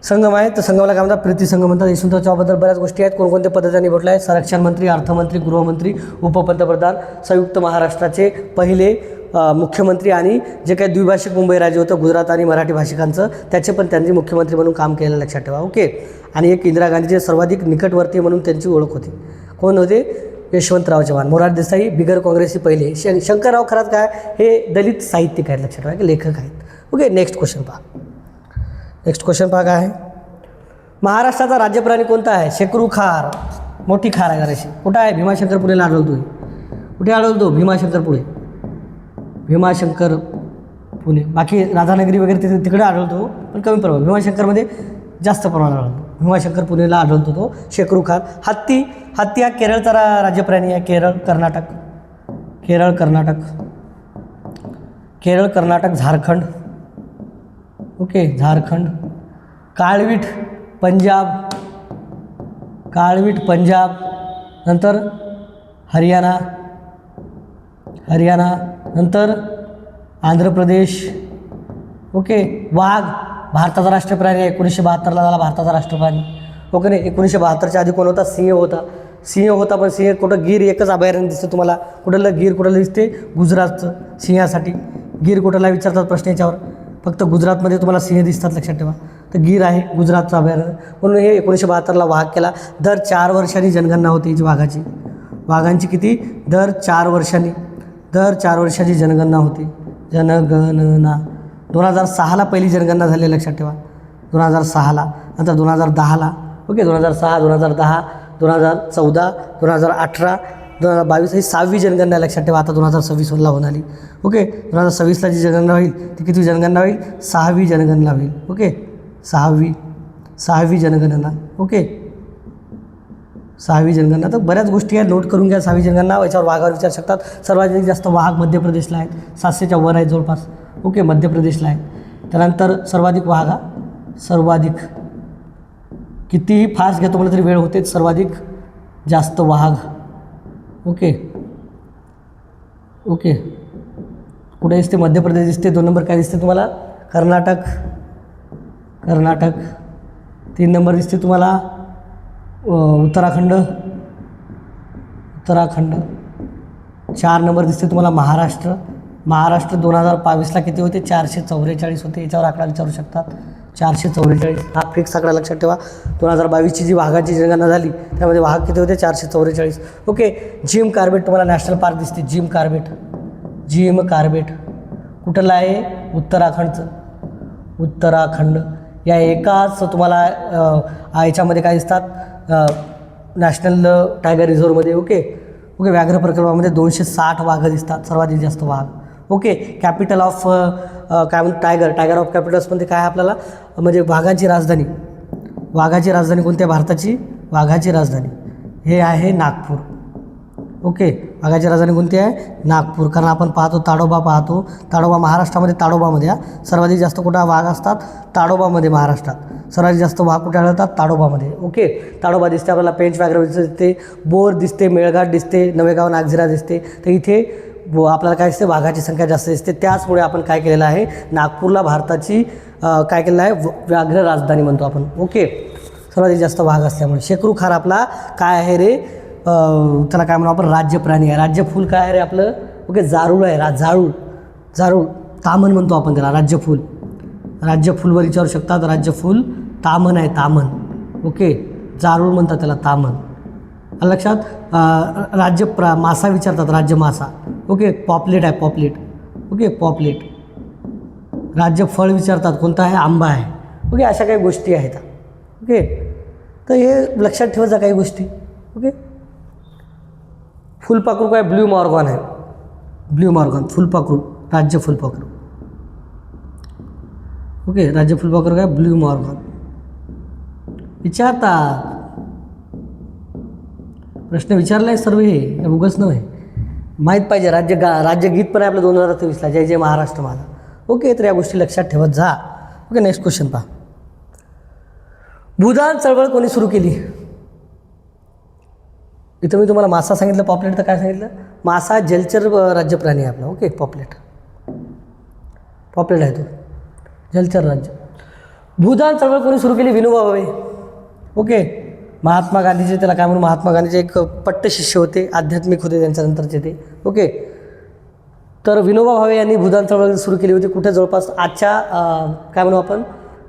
संगम आहे तर संगमाला काय म्हणतात, प्रीती संगम म्हणतात. यशवंतराव चव्हाणबद्दल बऱ्याच गोष्टी आहेत. कोणकोणत्या पदांनी म्हटलं आहे, संरक्षण मंत्री, अर्थमंत्री, गृहमंत्री, उपपंतप्रधान, संयुक्त महाराष्ट्राचे पहिले मुख्यमंत्री आणि जे काही द्विभाषिक मुंबई राज्य होतं गुजरात आणि मराठी भाषिकांचं, त्याचे पण त्यांनी मुख्यमंत्री म्हणून काम केलेलं लक्षात ठेवा. ओके. आणि एक इंदिरा गांधीचे सर्वाधिक निकटवर्ती म्हणून त्यांची ओळख होती. कोण होते, यशवंतराव चव्हाण. मोरारजी देसाई बिगर काँग्रेसी पहिले. शंकरराव खरात काय, हे दलित साहित्यिक आहेत लक्षात ठेवा, की लेखक आहेत. ओके. नेक्स्ट क्वेश्चन पहा. नेक्स्ट क्वेश्चन पहा काय आहे, महाराष्ट्राचा राज्य प्राणी कोणता आहे, शेकरू खार. मोठी खार आहे जराशी. कुठं आहे, भीमाशंकर पुणेला आढळतो. कुठे आढळतो, भीमाशंकर पुणे. भीमाशंकर पुणे. बाकी राधानगरी वगैरे तिकडे आढळतो पण कमी प्रमाणात. भीमाशंकरमध्ये जास्त प्रमाणात आढळतो. भीमाशंकर पुणेला आढळतो तो शेकरू खार. हत्ती. हत्ती हा केरळचा राज्य प्राणी आहे. केरळ, कर्नाटक. केरळ, कर्नाटक. केरळ, कर्नाटक, झारखंड. ओके, झारखंड. काळवीट, पंजाब. काळवीट, पंजाब. नंतर हरियाणा. हरियाणा. नंतर आंध्र प्रदेश. ओके. वाघ भारताचा राष्ट्रीय प्राणी आहे. 1972ला झाला भारताचा राष्ट्रीय प्राणी. ओके नाही, 1972च्या आधी कोण होता, सिंह होता. सिंह होता पण सिंह कुठं, गीर एकच अभयारण्य दिसतं तुम्हाला. कुठलं गीर, कुठलं दिसते, गुजरातचं सिंहासाठी. गीर कुठला विचारतात प्रश्न याच्यावर, फक्त गुजरातमध्ये तुम्हाला सिंह दिसतात लक्षात ठेवा. तर गीर आहे गुजरातचं अभयारण्य. म्हणून हे 1972ला वाघ केला. दर 4 वर्षांनी जनगणना होती जी वाघाची. वाघांची किती, दर 4 वर्षांनी. दर 4 वर्षाची जनगणना होती. जनगणना 2006ला पहिली जनगणना झाली लक्षात ठेवा. 2006ला. नंतर 2010ला. ओके. 2006, 2010, 2014, 2018, 2022 ही 6वी जनगणना लक्षात ठेवा. आता 2026ला होऊन आली. ओके. 2026ला जी जनगणना होईल ती किती जनगणना होईल, 6वी जनगणना होईल. ओके. 6वी जनगणना. ओके. 6वी जनगणना. तर बऱ्याच गोष्टी आहेत, नोट करून घ्या. 6वी जनगणना याच्यावर वाघावर विचारू शकतात. सर्वाधिक जास्त वाघ मध्य प्रदेशला आहेत. 700च्या वर आहेत जवळपास. ओके. मध्य प्रदेशला आहे. त्यानंतर सर्वाधिक वाघ, सर्वाधिक कितीही फास्ट घेतो म्हटलं तरी वेळ होते, सर्वाधिक जास्त वाघ. ओके. ओके. कुठे दिसते, मध्य प्रदेश दिसते. 2 नंबर काय दिसते तुम्हाला, कर्नाटक. कर्नाटक. 3 नंबर दिसते तुम्हाला उत्तराखंड. उत्तराखंड. 4 नंबर दिसते तुम्हाला महाराष्ट्र. महाराष्ट्र 2022ला किती होते, 444 होते. याच्यावर आकडा विचारू शकतात. 444 हा फिक्स आकडा लक्षात ठेवा. 2022ची जी वाघाची जनगणना झाली त्यामध्ये वाघ किती होते, 444. ओके. जिम कार्बेट तुम्हाला नॅशनल पार्क दिसते. Jim Corbett. जिम कार्बेट कुठलं आहे, उत्तराखंडचं. उत्तराखंड. या एकाच तुम्हाला याच्यामध्ये काय दिसतात, नॅशनल टायगर रिझर्वमध्ये. ओके. ओके. व्याघ्र प्रकल्पामध्ये 260 वाघ दिसतात, सर्वाधिक जास्त वाघ. ओके. कॅपिटल ऑफ काय म्हणतो, टायगर ऑफ कॅपिटल्समध्ये काय आहे आपल्याला, म्हणजे वाघाची राजधानी. वाघाची राजधानी कोणती आहे भारताची, वाघाची राजधानी हे आहे नागपूर. ओके. वाघाची राजधानी कोणती आहे, नागपूर. कारण आपण पाहतो ताडोबा, पाहतो ताडोबा महाराष्ट्रामध्ये. ताडोबामध्ये सर्वाधिक जास्त कुठं वाघ असतात, ताडोबामध्ये. महाराष्ट्रात सर्वाधिक जास्त वाघ कुठे आढळतात, ताडोबामध्ये. ओके. ताडोबा दिसते आपल्याला, पेंच व्याघ्र दिसते, बोर दिसते, मेळघाट दिसते, नवेगाव नागझिरा दिसते. तर इथे आपल्याला काय दिसते, वाघाची संख्या जास्त दिसते. त्याचमुळे आपण काय केलेलं आहे, नागपूरला भारताची काय केलेलं आहे, व्याघ्र राजधानी म्हणतो आपण. ओके. सर्वाधिक जास्त वाघ असल्यामुळे. शेकरू खार आपला काय आहे रे, त्याला काय म्हणू आपण, राज्य प्राणी आहे. राज्य फूल काय आहे रे आपलं, ओके, जारूळ आहे. जारूळ तामन म्हणतो आपण त्याला, राज्य फूल. राज्य फूलवर विचारू शकतात. राज्य फूल तामन आहे, तामन. ओके. जारूळ म्हणतात त्याला, तामन. लक्षात. मासा विचारतात, राज्य मासा. ओके. पॉपलेट आहे, पॉपलेट. ओके. पॉपलेट. राज्य फळ विचारतात, कोणतं आहे, आंबा आहे. ओके. अशा काही गोष्टी आहेत. ओके. तर हे लक्षात ठेवायचं काही गोष्टी. ओके. फुलपाखरू काय, ब्ल्यू मॉर्गन आहे. ब्ल्यू मॉर्गन फुलपाखरू, राज्य फुलपाखरू. ओके. राज्य फुलपाखरू काय, ब्ल्यू मॉर्गन. विचारतात प्रश्न, विचारला आहे सर्व, हे उगाच नव्हे, माहीत पाहिजे. राज्यगीत पण आहे आपलं 2023ला, जय जय महाराष्ट्र माझा. ओके. तर या गोष्टी लक्षात ठेवत जा. ओके. नेक्स्ट क्वेश्चन पहा. भूदान चळवळ कोणी सुरू केली. इथं मी तुम्हाला मासा सांगितलं, पॉपलेट तर काय सांगितलं, मासा जलचर राज्य प्राणी आहे आपला. ओके. पॉपलेट आहे तो, जलचर राज्य. भूदान चळवळ कोणी सुरू केली? विनोबा भावे. ओके. महात्मा गांधीचे त्याला काय म्हणून, महात्मा गांधीचे एक पट्ट शिष्य होते, आध्यात्मिक होते त्यांच्यानंतरचे ते. ओके. तर विनोबा भावे यांनी भूदान चळवळ सुरू केली होती. कुठे? जवळपास आजच्या काय म्हणू आपण,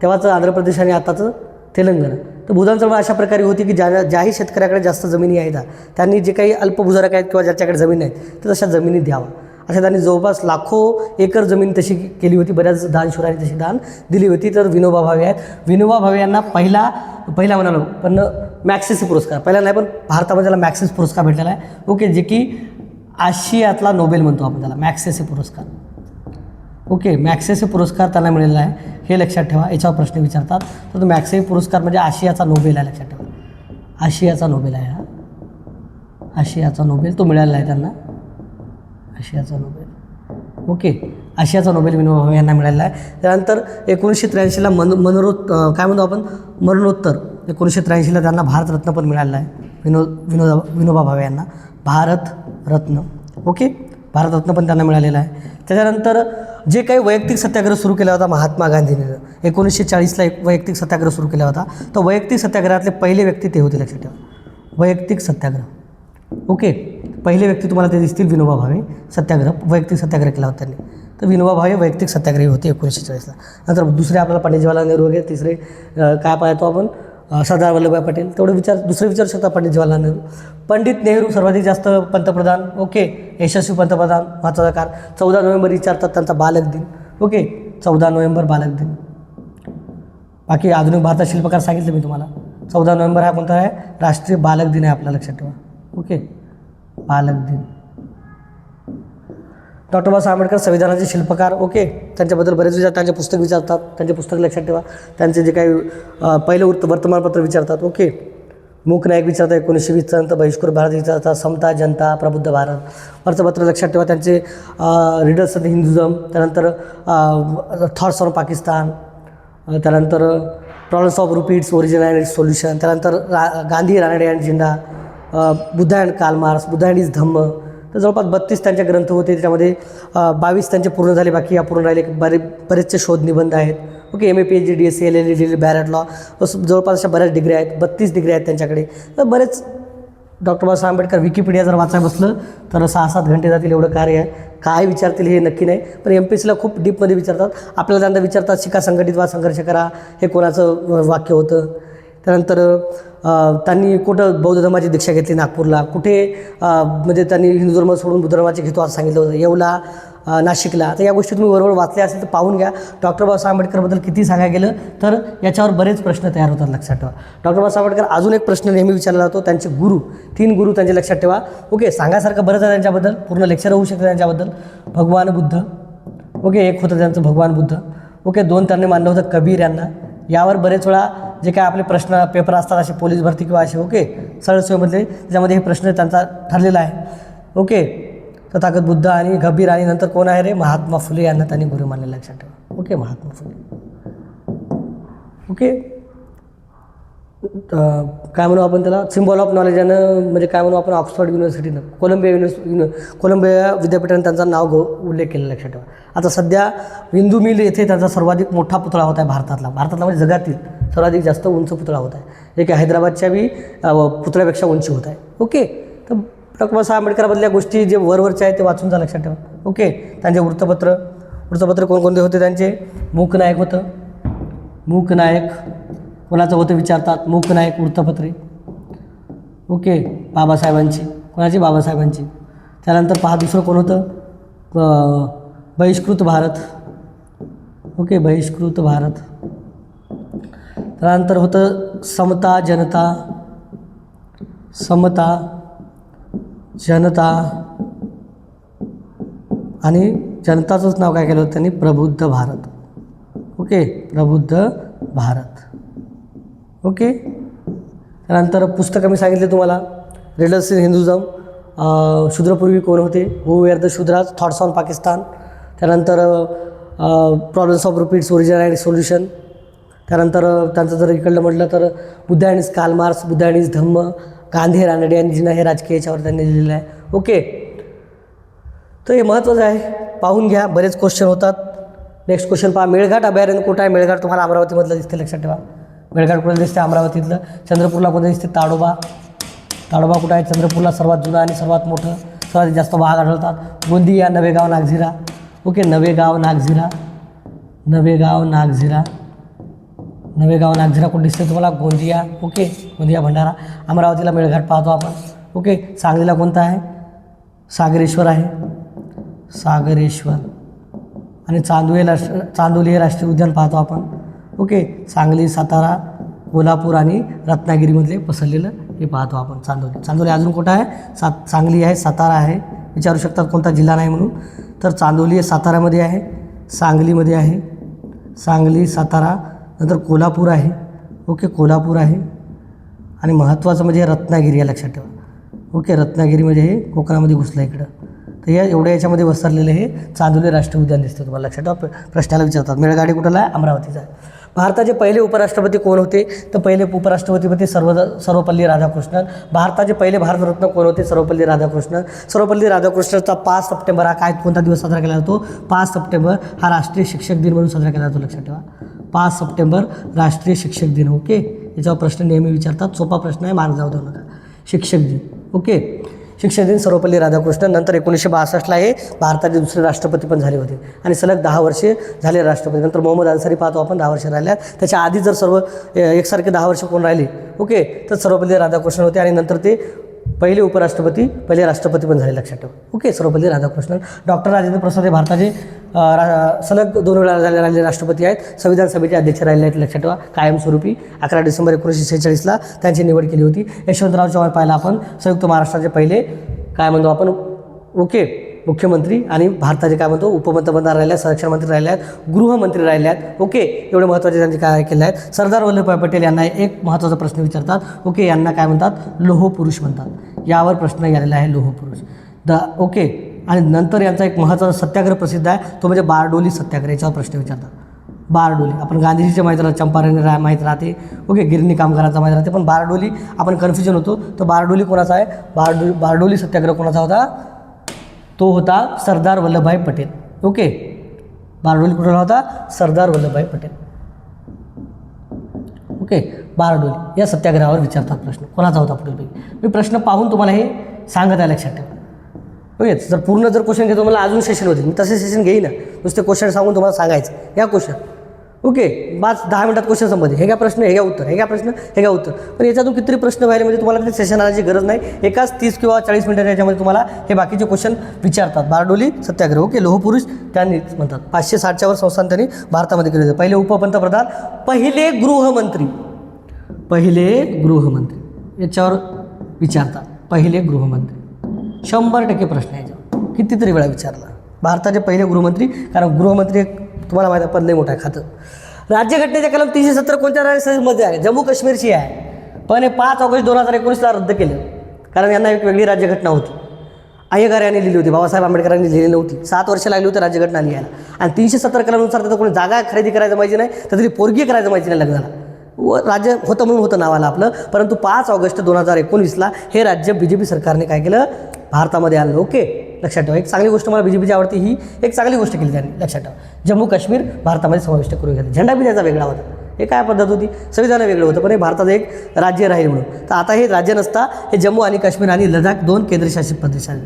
तेव्हाचं आंध्र प्रदेश आणि आताचं तेलंगणा. तर भूदान चळवळ अशा प्रकारे होती की ज्याही शेतकऱ्याकडे जास्त जमिनी आहेत त्यांनी जे काही अल्पभूधारक आहेत किंवा ज्याच्याकडे जमीन आहेत तर तशा जमिनी द्यावा, अशा त्यांनी जवळपास लाखो एकर जमीन तशी केली होती. बऱ्याच दानशूरांनी तशी दान दिली होती. तर विनोबा भावे आहेत. विनोबा भावे यांना पहिला म्हणालो पण मॅक्सेसे पुरस्कार, पहिला नाही पण भारतामध्ये त्याला मॅक्सेसे पुरस्कार भेटलेला आहे. ओके. जे की आशियातला नोबेल म्हणतो आपण त्याला, मॅक्सेसे पुरस्कार. ओके. मॅक्सेसे पुरस्कार त्यांना मिळालेला आहे, हे लक्षात ठेवा. याच्यावर प्रश्न विचारतात. तर तो मॅक्सेसे पुरस्कार म्हणजे आशियाचा नोबेल आहे, लक्षात ठेवा. आशियाचा नोबेल आहे हा, आशियाचा नोबेल तो मिळालेला आहे त्यांना, आशियाचा नोबेल. ओके. आशियाचा नोबेल विनोबा भावे यांना मिळालेला आहे. त्यानंतर 1983ला काय म्हणतो आपण, मरणोत्तर 1983ला त्यांना भारतरत्न पण मिळालेला आहे. विनोबा भावे यांना भारतरत्न. ओके. भारतरत्न पण त्यांना मिळालेला आहे. त्याच्यानंतर जे काही वैयक्तिक सत्याग्रह सुरू केला होता महात्मा गांधींनी 1940ला एक वैयक्तिक सत्याग्रह सुरू केला होता. तर वैयक्तिक सत्याग्रहातले पहिले व्यक्ती ते होते, लक्षात ठेवा. वैयक्तिक सत्याग्रह. ओके. पहिले व्यक्ती तुम्हाला ते दिसतील, विनोबा भावे. सत्याग्रह, वैयक्तिक सत्याग्रह केला होता त्यांनी. तर विनोबा भावे वैयक्तिक सत्याग्रही होते 1940ला. नंतर दुसरे आपल्याला पंडित जवाहरलाल नेहरू वगैरे. तिसरे काय पाहतो आपण, सरदार वल्लभभाई पटेल. तेवढं दुसरे विचारू शकता पंडित जवाहरलाल नेहरू. पंडित नेहरू सर्वाधिक जास्त पंतप्रधान. ओके. यशस्वी पंतप्रधान, महत्त्वाचा कार. 14 नोव्हेंबर विचारतात त्यांचा बालक दिन. ओके. 14 नोव्हेंबर बालक दिन. बाकी आधुनिक भारतात शिल्पकार सांगितलं मी तुम्हाला. 14 नोव्हेंबर हा कोणता आहे? राष्ट्रीय बालक दिन आहे आपला, लक्षात ठेवा. ओके. बालक दिन. डॉक्टर बाबासाहेब आंबेडकर संविधानाचे शिल्पकार. ओके. त्यांच्याबद्दल बरेच त्यांचे पुस्तक विचारतात, त्यांचे पुस्तक लक्षात ठेवा. त्यांचे जे काही पहिलं वर्तमानपत्र विचारतात. ओके. मूक नायक विचारतात 1920 नंतर बहिष्कृत भारत विचारतात, समता, जनता, प्रबुद्ध भारत. वरचं पत्र लक्षात ठेवा. त्यांचे रीडर्स ऑफ द हिंदुझम, त्यानंतर थॉट्स ऑन पाकिस्तान, त्यानंतर problems of rupees, origin and solution, त्यानंतर गांधी, रानडे अँड झेंडा, Buddha and Karl Marx, Buddha and his Dhamma. तर जवळपास 32 त्यांचे ग्रंथ होते. त्याच्यामध्ये 22 त्यांचे पूर्ण झाले, बाकी अपूर्ण राहिले. बरेचसे शोध निबंध आहेत. Okay. MA PhD DSc LLD DL beret law, जवळपास अशा बऱ्याच डिग्री आहेत. 32 डिग्री आहेत त्यांच्याकडे. तर बरेच डॉक्टर बाबासाहेब आंबेडकर विकिपीडिया जर वाचायला बसलं तर 6-7 घंटे जातील, एवढं कार्य आहे. काय विचारतील हे नक्की नाही, पण MPSCला खूप डीपमध्ये विचारतात. आपल्याला त्यांना विचारतात शिका, संघटित वा, संघर्ष करा, हे कोणाचं वाक्य होतं. त्यानंतर त्यांनी कुठं बौद्ध धर्माची दीक्षा घेतली नागपूरला, कुठे म्हणजे त्यांनी हिंदू धर्म सोडून बुद्ध धर्माचे घेतो असं सांगितलं होतं, येवला, नाशिकला. तर या गोष्टी तुम्ही बरोबर वाचल्या असेल तर पाहून घ्या. डॉक्टर बाबासाहेब आंबेडकरबद्दल किती सांगायला गेलं तर याच्यावर बरेच प्रश्न तयार होतात, लक्षात ठेवा. डॉक्टर बाबासाहेब आंबेडकर अजून एक प्रश्न नेहमी विचारला जातो, त्यांचे गुरु, 3 गुरु त्यांचे लक्षात ठेवा. ओके. सांगासारखं बरंच आहे त्यांच्याबद्दल, पूर्ण लेक्चर होऊ शकतं त्यांच्याबद्दल. भगवान बुद्ध. ओके. एक होतं त्यांचं भगवान बुद्ध. ओके. 2 त्यांनी मानलं होतं कबीर यांना. यावर बरेच वेळा जे काय आपले प्रश्न पेपर असतात असे पोलीस भरती किंवा असे, ओके, सरळसोयीमधले, त्याच्यामध्ये हे प्रश्न त्यांचा ठरलेला आहे. ओके. तथागत बुद्ध आणि कबीर, आणि नंतर कोण आहे रे, महात्मा फुले यांना त्यांनी गुरु मानले, लक्षात ठेवा. ओके. महात्मा फुले. ओके. काय म्हणू आपण त्याला, सिम्बॉल ऑफ नॉलेज यानं, म्हणजे काय म्हणू आपण, ऑक्सफर्ड युनिव्हर्सिटीनं, कोलंबिया विद्यापीठानं त्यांचं नाव उल्लेख केला, लक्षात ठेवा. आता सध्या विंदू मिल येथे त्यांचा सर्वाधिक मोठा पुतळा होता आहे भारतातला म्हणजे जगातील सर्वाधिक जास्त उंच पुतळा होता आहे, जे की हैदराबादच्या बी पुतळ्यापेक्षा उंची होत आहे. ओके. तर डॉक्टर बाबासाहेब आंबेडकरबद्दल्या गोष्टी जे वरवरच्या आहेत ते वाचून जा, लक्षात ठेवा. ओके. त्यांचे वृत्तपत्र कोणकोणते होते त्यांचे, मूक नायक होतं. मूक नायक कोणाचं होतं विचारतात, मूक नायक वृत्तपत्रे. ओके. बाबासाहेबांची, कोणाची, बाबासाहेबांची. त्यानंतर पहा दुसरं कोण होतं, बहिष्कृत भारत. ओके. बहिष्कृत भारत. त्यानंतर होतं समता, जनता, समता, जनता, आणि जनताचंच नाव काय केलं होतं त्यांनी, प्रबुद्ध भारत. ओके. प्रबुद्ध भारत. ओके. त्यानंतर पुस्तकं मी सांगितले तुम्हाला, रीडर्स इन हिंदुझम, शूद्रपूर्वी कोण होते, who were the Shudras, thoughts on Pakistan. त्यानंतर problems of rupees, origin and solution. त्यानंतर त्यांचं जर इकडलं म्हटलं तर Buddha and Karl Marx, Buddha and his Dhamma, Gandhi, Ranade आणि जिना, हे राजकीय याच्यावर त्यांनी लिहिलेलं आहे. ओके. तर हे महत्त्वाचं आहे, पाहून घ्या, बरेच क्वेश्चन होतात. नेक्स्ट क्वेश्चन पहा, मेळघाट अभयारण्य कुठं आहे? मेळघाट तुम्हाला अमरावतीमधलं दिसते, लक्षात ठेवा. मेळघाट कुठं दिसते? अमरावतीतलं. चंद्रपूरला कुठं दिसते? ताडोबा. ताडोबा कुठं आहे? चंद्रपूरला सर्वात जुना आणि सर्वात मोठं, सर्वात जास्त वाघ आढळतात. गोंदिया, नवेगाव, नागझिरा. ओके, नवेगाव, नागझिरा. नवेगाव, नागझिरा. नवेगाव, नागझिरा कुठे दिसते तुम्हाला? गोंदिया. ओके, गोंदिया, भंडारा. अमरावतीला मेळघाट पाहतो आपण. ओके, सांगलीला कोणता आहे? सागरेश्वर आहे, सागरेश्वर. आणि चांदोली हे राष्ट्रीय उद्यान पाहतो आपण. ओके, सांगली, सातारा, कोल्हापूर आणि रत्नागिरीमधले पसरलेलं हे पाहतो आपण. चांदोली अजून कुठं आहे? सांगली आहे, सातारा आहे. विचारू शकतात कोणता जिल्हा नाही म्हणून, तर चांदोली हे सातारामध्ये आहे, सांगलीमध्ये आहे. सांगली, सातारा, नंतर कोल्हापूर आहे. ओके, कोल्हापूर आहे. आणि महत्त्वाचं म्हणजे रत्नागिरी आहे, लक्षात ठेवा. ओके, रत्नागिरीमध्ये हे कोकणामध्ये घुसलं इकडं. तर या एवढ्या याच्यामध्ये वसरलेलं हे चांदोली राष्ट्रीय उद्यान दिसतं तुम्हाला, लक्षात ठेवा. प्रश्नाला विचारतात. मेळघाट कुठला आहे? अमरावतीचा आहे. भारताचे पहिले उपराष्ट्रपती कोण होते? तर पहिले उपराष्ट्रपती होते सर्वपल्ली राधाकृष्णन. भारताचे पहिले भारतरत्न कोण होते? सर्वपल्ली राधाकृष्णन. सर्वपल्ली राधाकृष्णनचा 5 सप्टेंबर हा काय कोणता दिवस साजरा केला जातो? 5 सप्टेंबर हा राष्ट्रीय शिक्षक दिन म्हणून साजरा केला जातो, लक्षात ठेवा. 5 सप्टेंबर राष्ट्रीय शिक्षक दिन. ओके, याच्यावर प्रश्न नेहमी विचारतात, सोपा प्रश्न आहे, मार्क जाऊ देऊ नका. शिक्षक दिन. ओके, शिक्षक दिन सर्वपल्ली राधाकृष्णन. नंतर 1962ला हे भारताचे दुसरे राष्ट्रपती पण झाले होते आणि सलग 10 वर्षे झाले राष्ट्रपती. नंतर मोहम्मद अन्सारी पाहतो आपण, 10 वर्षे राहिल्यात. त्याच्या आधी जर सर्व एकसारखे 10 वर्ष कोण राहिले? ओके, तर सर्वपल्ली राधाकृष्णन होते आणि नंतर ते पहिले उपराष्ट्रपती, पहिले राष्ट्रपती पण झाले, लक्षात ठेवा. ओके, सर्वपल्ली राधाकृष्णन. डॉक्टर राजेंद्र प्रसाद हे भारताचे सलग 2 वेळा राहिलेले राष्ट्रपती आहेत. संविधान सभेचे अध्यक्ष राहिले आहेत, लक्षात ठेवा, कायमस्वरूपी. 11 डिसेंबर 1946ला त्यांची निवड केली होती. यशवंतराव चव्हाण पाहिला आपण, संयुक्त महाराष्ट्राचे पहिले काय म्हणतो आपण? ओके, मुख्यमंत्री. आणि भारताचे काय म्हणतो? उपपंतप्रधान राहिले आहेत, संरक्षण मंत्री राहिले आहेत, गृहमंत्री राहिले आहेत. ओके, एवढे महत्त्वाचे त्यांचे काय केले आहेत. सरदार वल्लभभाई पटेल यांना एक महत्त्वाचा प्रश्न विचारतात. ओके, यांना काय म्हणतात? लोहपुरुष म्हणतात. यावर प्रश्न आलेला आहे, लोहपुरुष. ओके, आणि नंतर यांचा एक महत्त्वाचा सत्याग्रह प्रसिद्ध आहे, तो म्हणजे बारडोली सत्याग्रह. याच्यावर प्रश्न विचारतात. बारडोली, आपण गांधीजीच्या माहीत राहते, चंपारण माहीत राहते. ओके, गिरणी कामगारांचा माहीत राहते, पण बारडोली आपण कन्फ्युजन होतो. तर बारडोली कोणाचा आहे? बारडोली सत्याग्रह कोणाचा होता? तो होता सरदार वल्लभभाई पटेल. ओके, बारडोली कुठला होता? सरदार वल्लभभाई पटेल. ओके, बारडोली या सत्याग्रहावर विचारतात प्रश्न, कोणाचा होता पुढीलपैकी. मी प्रश्न पाहून तुम्हाला हे सांगत आहे, लक्षात ठेवा. ओके, जर पूर्ण जर क्वेश्चन घेतो मला अजून सेशन होतील, मी तसे सेशन घेईन ना, नुसते क्वेश्चन सांगून तुम्हाला सांगायचं या क्वेश्चन. ओके, 10 मिनिटात क्वेश्चन संबंधित, हे घ्या प्रश्न, हे घ्या उत्तर, हे घ्या प्रश्न, हे घ्या उत्तर. पण याच्यातून किती प्रश्न व्हायला म्हणजे तुम्हाला ते सेशन आणायची गरज नाही. एकाच 30 किंवा 40 मिनिटाच्या याच्यामध्ये तुम्हाला हे बाकीचे क्वेश्चन विचारतात. बारडोली सत्याग्रह. ओके, लोहपुरुष त्यांनीच म्हणतात. 560च्या वर संस्थान त्यांनी भारतामध्ये केले होते. पहिले उपपंतप्रधान, पहिले गृहमंत्री, पहिले गृहमंत्री याच्यावर विचारतात. पहिले गृहमंत्री 100% प्रश्न आहे याच्यावर, कितीतरी वेळा विचारला. भारताचे पहिले गृहमंत्री, कारण गृहमंत्री एक तुम्हाला माहिती आहे पद लय मोठं आहे खातं. राज्यघटनेच्या कलम 370 कोणत्या राज्यामध्ये आहे? जम्मू काश्मीरची आहे. पण हे 5 ऑगस्ट 2019ला रद्द केलं, कारण यांना एक वेगळी राज्यघटना होती. अय्यगार यांनी लिहिली होती, बाबासाहेब आंबेडकरांनी लिहिली नव्हती. 7 वर्ष लागली होती राज्यघटना लिहायला. आणि 370 कलमानुसार त्याचं कोणी जागा खरेदी करायचं माहिती नाही, तर तरी पोरगी करायचं माहिती नाही लग्नाला. राज्य होतं म्हणून होतं नावाला आपलं. परंतु 5 ऑगस्ट 2019ला हे राज्य BJP सरकारने काय केलं? भारतामध्ये आणलं. ओके, लक्षात ठेवा. एक चांगली गोष्ट मला BJPची आवडती, ही एक चांगली गोष्ट केली त्यांनी, लक्षात ठेवा. जम्मू काश्मीर भारतामध्ये समाविष्ट करून घेतलं. झेंडा बी त्याचा वेगळा होता. हे काय पद्धत होती? संविधान वेगळं होतं, पण हे भारताचं एक राज्य राहील म्हणून. तर आता हे राज्य नसता, हे जम्मू आणि काश्मीर आणि लडाख 2 केंद्रशासित प्रदेश आले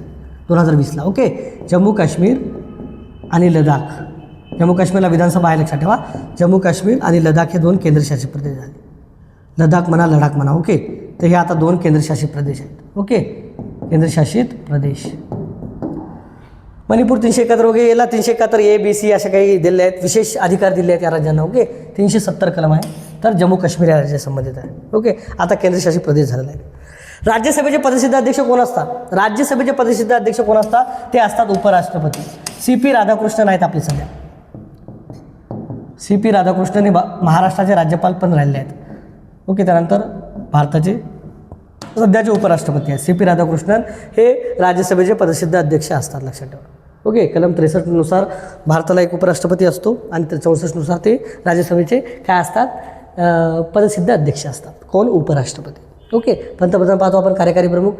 2020ला. ओके, जम्मू काश्मीर आणि लडाख. जम्मू काश्मीरला विधानसभा आहे, लक्षात ठेवा. जम्मू काश्मीर आणि लडाख हे 2 केंद्रशासित प्रदेश झाले. लडाख म्हणा, लडाख म्हणा. ओके, तर हे आता 2 केंद्रशासित प्रदेश आहेत. ओके, केंद्रशासित प्रदेश. मणिपूर 371 वगैरे, याला 371 A, B, C अशा काही दिले आहेत, विशेष अधिकार दिले आहेत या राज्यांना. ओके, 370 कलम आहे. तर जम्मू काश्मीर या राज्याशी संबंधित आहे. ओके, आता केंद्रशासित प्रदेश झालेला आहे. राज्यसभेचे पदसिद्ध अध्यक्ष कोण असतात? राज्यसभेचे पदसिद्ध अध्यक्ष कोण असतात? ते असतात उपराष्ट्रपती. CP राधाकृष्णन आहेत आपले सध्या. CP राधाकृष्णन हे महाराष्ट्राचे राज्यपाल पण राहिले आहेत. ओके, त्यानंतर भारताचे सध्याचे उपराष्ट्रपती आहेत. CP राधाकृष्णन हे राज्यसभेचे पदसिद्ध अध्यक्ष असतात, लक्षात ठेवा. ओके, कलम 63 नुसार भारताला एक उपराष्ट्रपती असतो आणि 64 नुसार ते राज्यसभेचे काय असतात? पदसिद्ध अध्यक्ष असतात. कोण? उपराष्ट्रपती. ओके, पंतप्रधान पाहतो आपण कार्यकारी प्रमुख,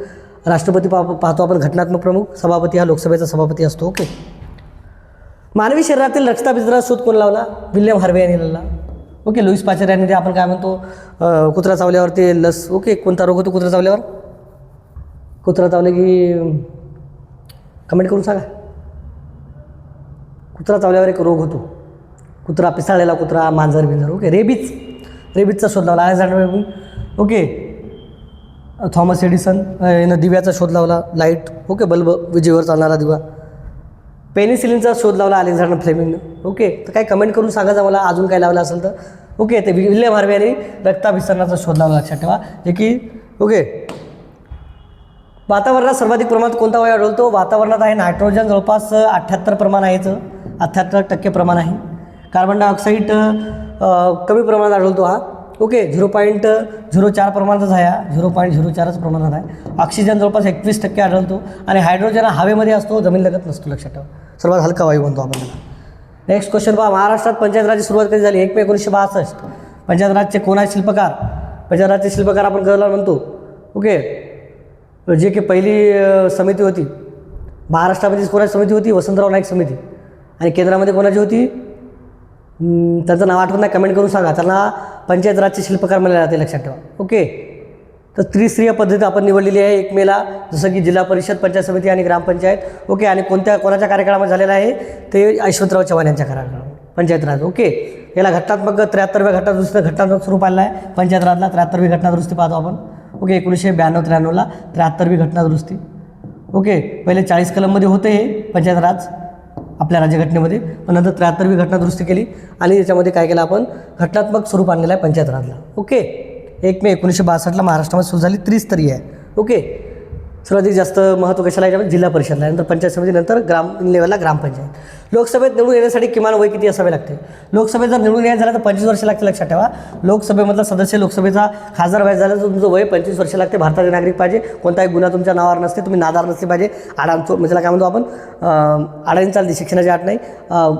राष्ट्रपती पाहतो आपण घटनात्मक प्रमुख, सभापती हा लोकसभेचा सभापती असतो. ओके, मानवी शरीरातील रक्ताभिसरणाचा शोध कोण लावला? विल्यम हार्वे यांनी लावला. ओके. लुईस पाश्चर यांनी ते आपण काय म्हणतो कुत्रा चावल्यावर ते लस. ओके. कोणता रोग होतो कुत्रा चावल्यावर? कुत्रा चावले की कमेंट करून सांगा. कुत्रा चावल्यावर एक रोग होतो, कुत्रा पिसाळलेला कुत्रा, मांजर बिंजर. ओके. रेबीजचा शोध लावला अलेक्झांडर. ओके. थॉमस एडिसन यानं दिव्याचा शोध लावला, लाईट. ओके. बल्ब, विजेवर चालणारा दिवा. पेनिसिलिनचा शोध लावला अलेक्झांडर फ्लेमिंगनं. ओके. तर काय कमेंट करून सांगायचं मला अजून काय लावलं असेल तर. ओके. ते विल्यम हार्वे यांनी रक्ताभिसरणाचा शोध लावला, लक्षात ठेवा. जे की ओके. वातावरणात सर्वाधिक प्रमाणात कोणता वायू आढळतो? वातावरणात आहे नायट्रोजन, जवळपास 78 प्रमाण आहे, 78% प्रमाण आहे. कार्बन डायऑक्साईड कमी प्रमाणात आढळतो हा. ओके. 0.04 प्रमाणातच आहे हा, 0.04च प्रमाणात आहे. ऑक्सिजन जवळपास 21% आढळतो आणि हायड्रोजन हा हवेमध्ये असतो, जमीनलगत नसतो, लक्षात ठेवा. सर्वात हलका वायू म्हणतो आपण त्याला. नेक्स्ट क्वेश्चन पहा. महाराष्ट्रात पंचायत राजची सुरुवात कधी झाली? 1 मे 1962. पंचायत राजचे कोण आहेत शिल्पकार? पंचायत राजचे शिल्पकार आपण गहलोत म्हणतो. ओके. जे की पहिली समिती होती महाराष्ट्रामध्ये, कोणाची समिती होती? वसंतराव नाईक समिती. आणि केंद्रामध्ये कोणाची होती? त्यांचं नाव आठवत नाही, कमेंट करून सांगा. त्यांना पंचायत राजचे शिल्पकार म्हणले जाते, लक्षात ठेवा. ओके. तर त्रिस्तरीय पद्धती आपण निवडलेली आहे 1 मेला, जसं की जिल्हा परिषद, पंचायत समिती आणि ग्रामपंचायत. ओके. आणि कोणाच्या कार्यकाळामध्ये झालेलं आहे? ते यशवंतराव चव्हाण यांच्या कार्यकाळामध्ये पंचायत राज. ओके. याला घटनात्मक 73व्या घटनादुरुस्तीचं घटनात्मक स्वरूप आलेलं आहे पंचायत राजला. 73वी घटनादुरुस्ती पाहतो आपण. ओके. 1992-93ला 73वी घटनादुरुस्ती. ओके. पहिले 40 कलममध्ये होते हे पंचायत राज आपल्या राज्यघटनेमध्ये, पण नंतर 73वी घटनादुरुस्ती केली आणि त्याच्यामध्ये काय केलं आपण? घटनात्मक स्वरूप आणलेलं आहे पंचायत राजला. ओके. 1 मे 1962ला महाराष्ट्रामध्ये सुरू झाली, त्रिस्तरीय आहे. ओके. सर्वाधिक जास्त महत्त्व कशाला याच्यामध्ये? जिल्हा परिषदला, नंतर पंचायत समिती, नंतर ग्राम लेवलला ग्रामपंचायत. लोकसभेत निवडून येण्यासाठी किमान वय किती असावे लागते? लोकसभेत जर निवडून यायचं झालं तर 25 वर्ष लागते, लक्षात ठेवा. लोकसभेमधला सदस्य, लोकसभेचा खासदार व्हायचं झालं तर तुमचं वय 25 वर्ष लागते. भारताचे नागरिक पाहिजे, कोणताही गुन्हा तुमच्या नावावर नसते, तुम्ही नादार नसले पाहिजे, म्हणजे काय म्हणतो आपण, अडाणी चालते, शिक्षणाची आट नाही,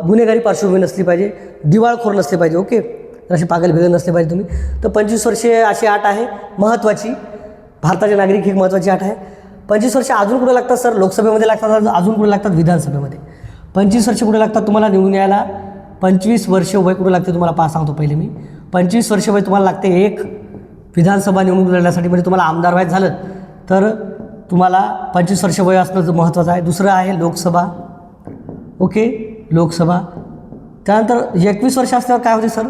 गुन्हेगारी पार्श्वभूमी नसली पाहिजे, दिवाळखोर नसले पाहिजे. ओके. अशी पागल भेगल नसले पाहिजे तुम्ही. तर 25 वर्षे अशी आट आहे महत्त्वाची, भारताचे नागरिक ही महत्त्वाची आट आहे. 25 वर्ष अजून कुठे लागतात सर? लोकसभेमध्ये लागतात, अजून कुठे लागतात? विधानसभेमध्ये. 25 वर्ष कुठे लागतात तुम्हाला निवडून यायला? 25 वर्ष वय कुठे लागते तुम्हाला? पास सांगतो पहिले मी. 25 वर्ष वय तुम्हाला लागते एक विधानसभा निवडणूक लढण्यासाठी, म्हणजे तुम्हाला आमदार व्हायचं झालं तर तुम्हाला 25 वर्ष वय असणं महत्त्वाचं आहे. दुसरं आहे लोकसभा. ओके. लोकसभा. त्यानंतर 21 वर्ष असल्यावर काय होते सर?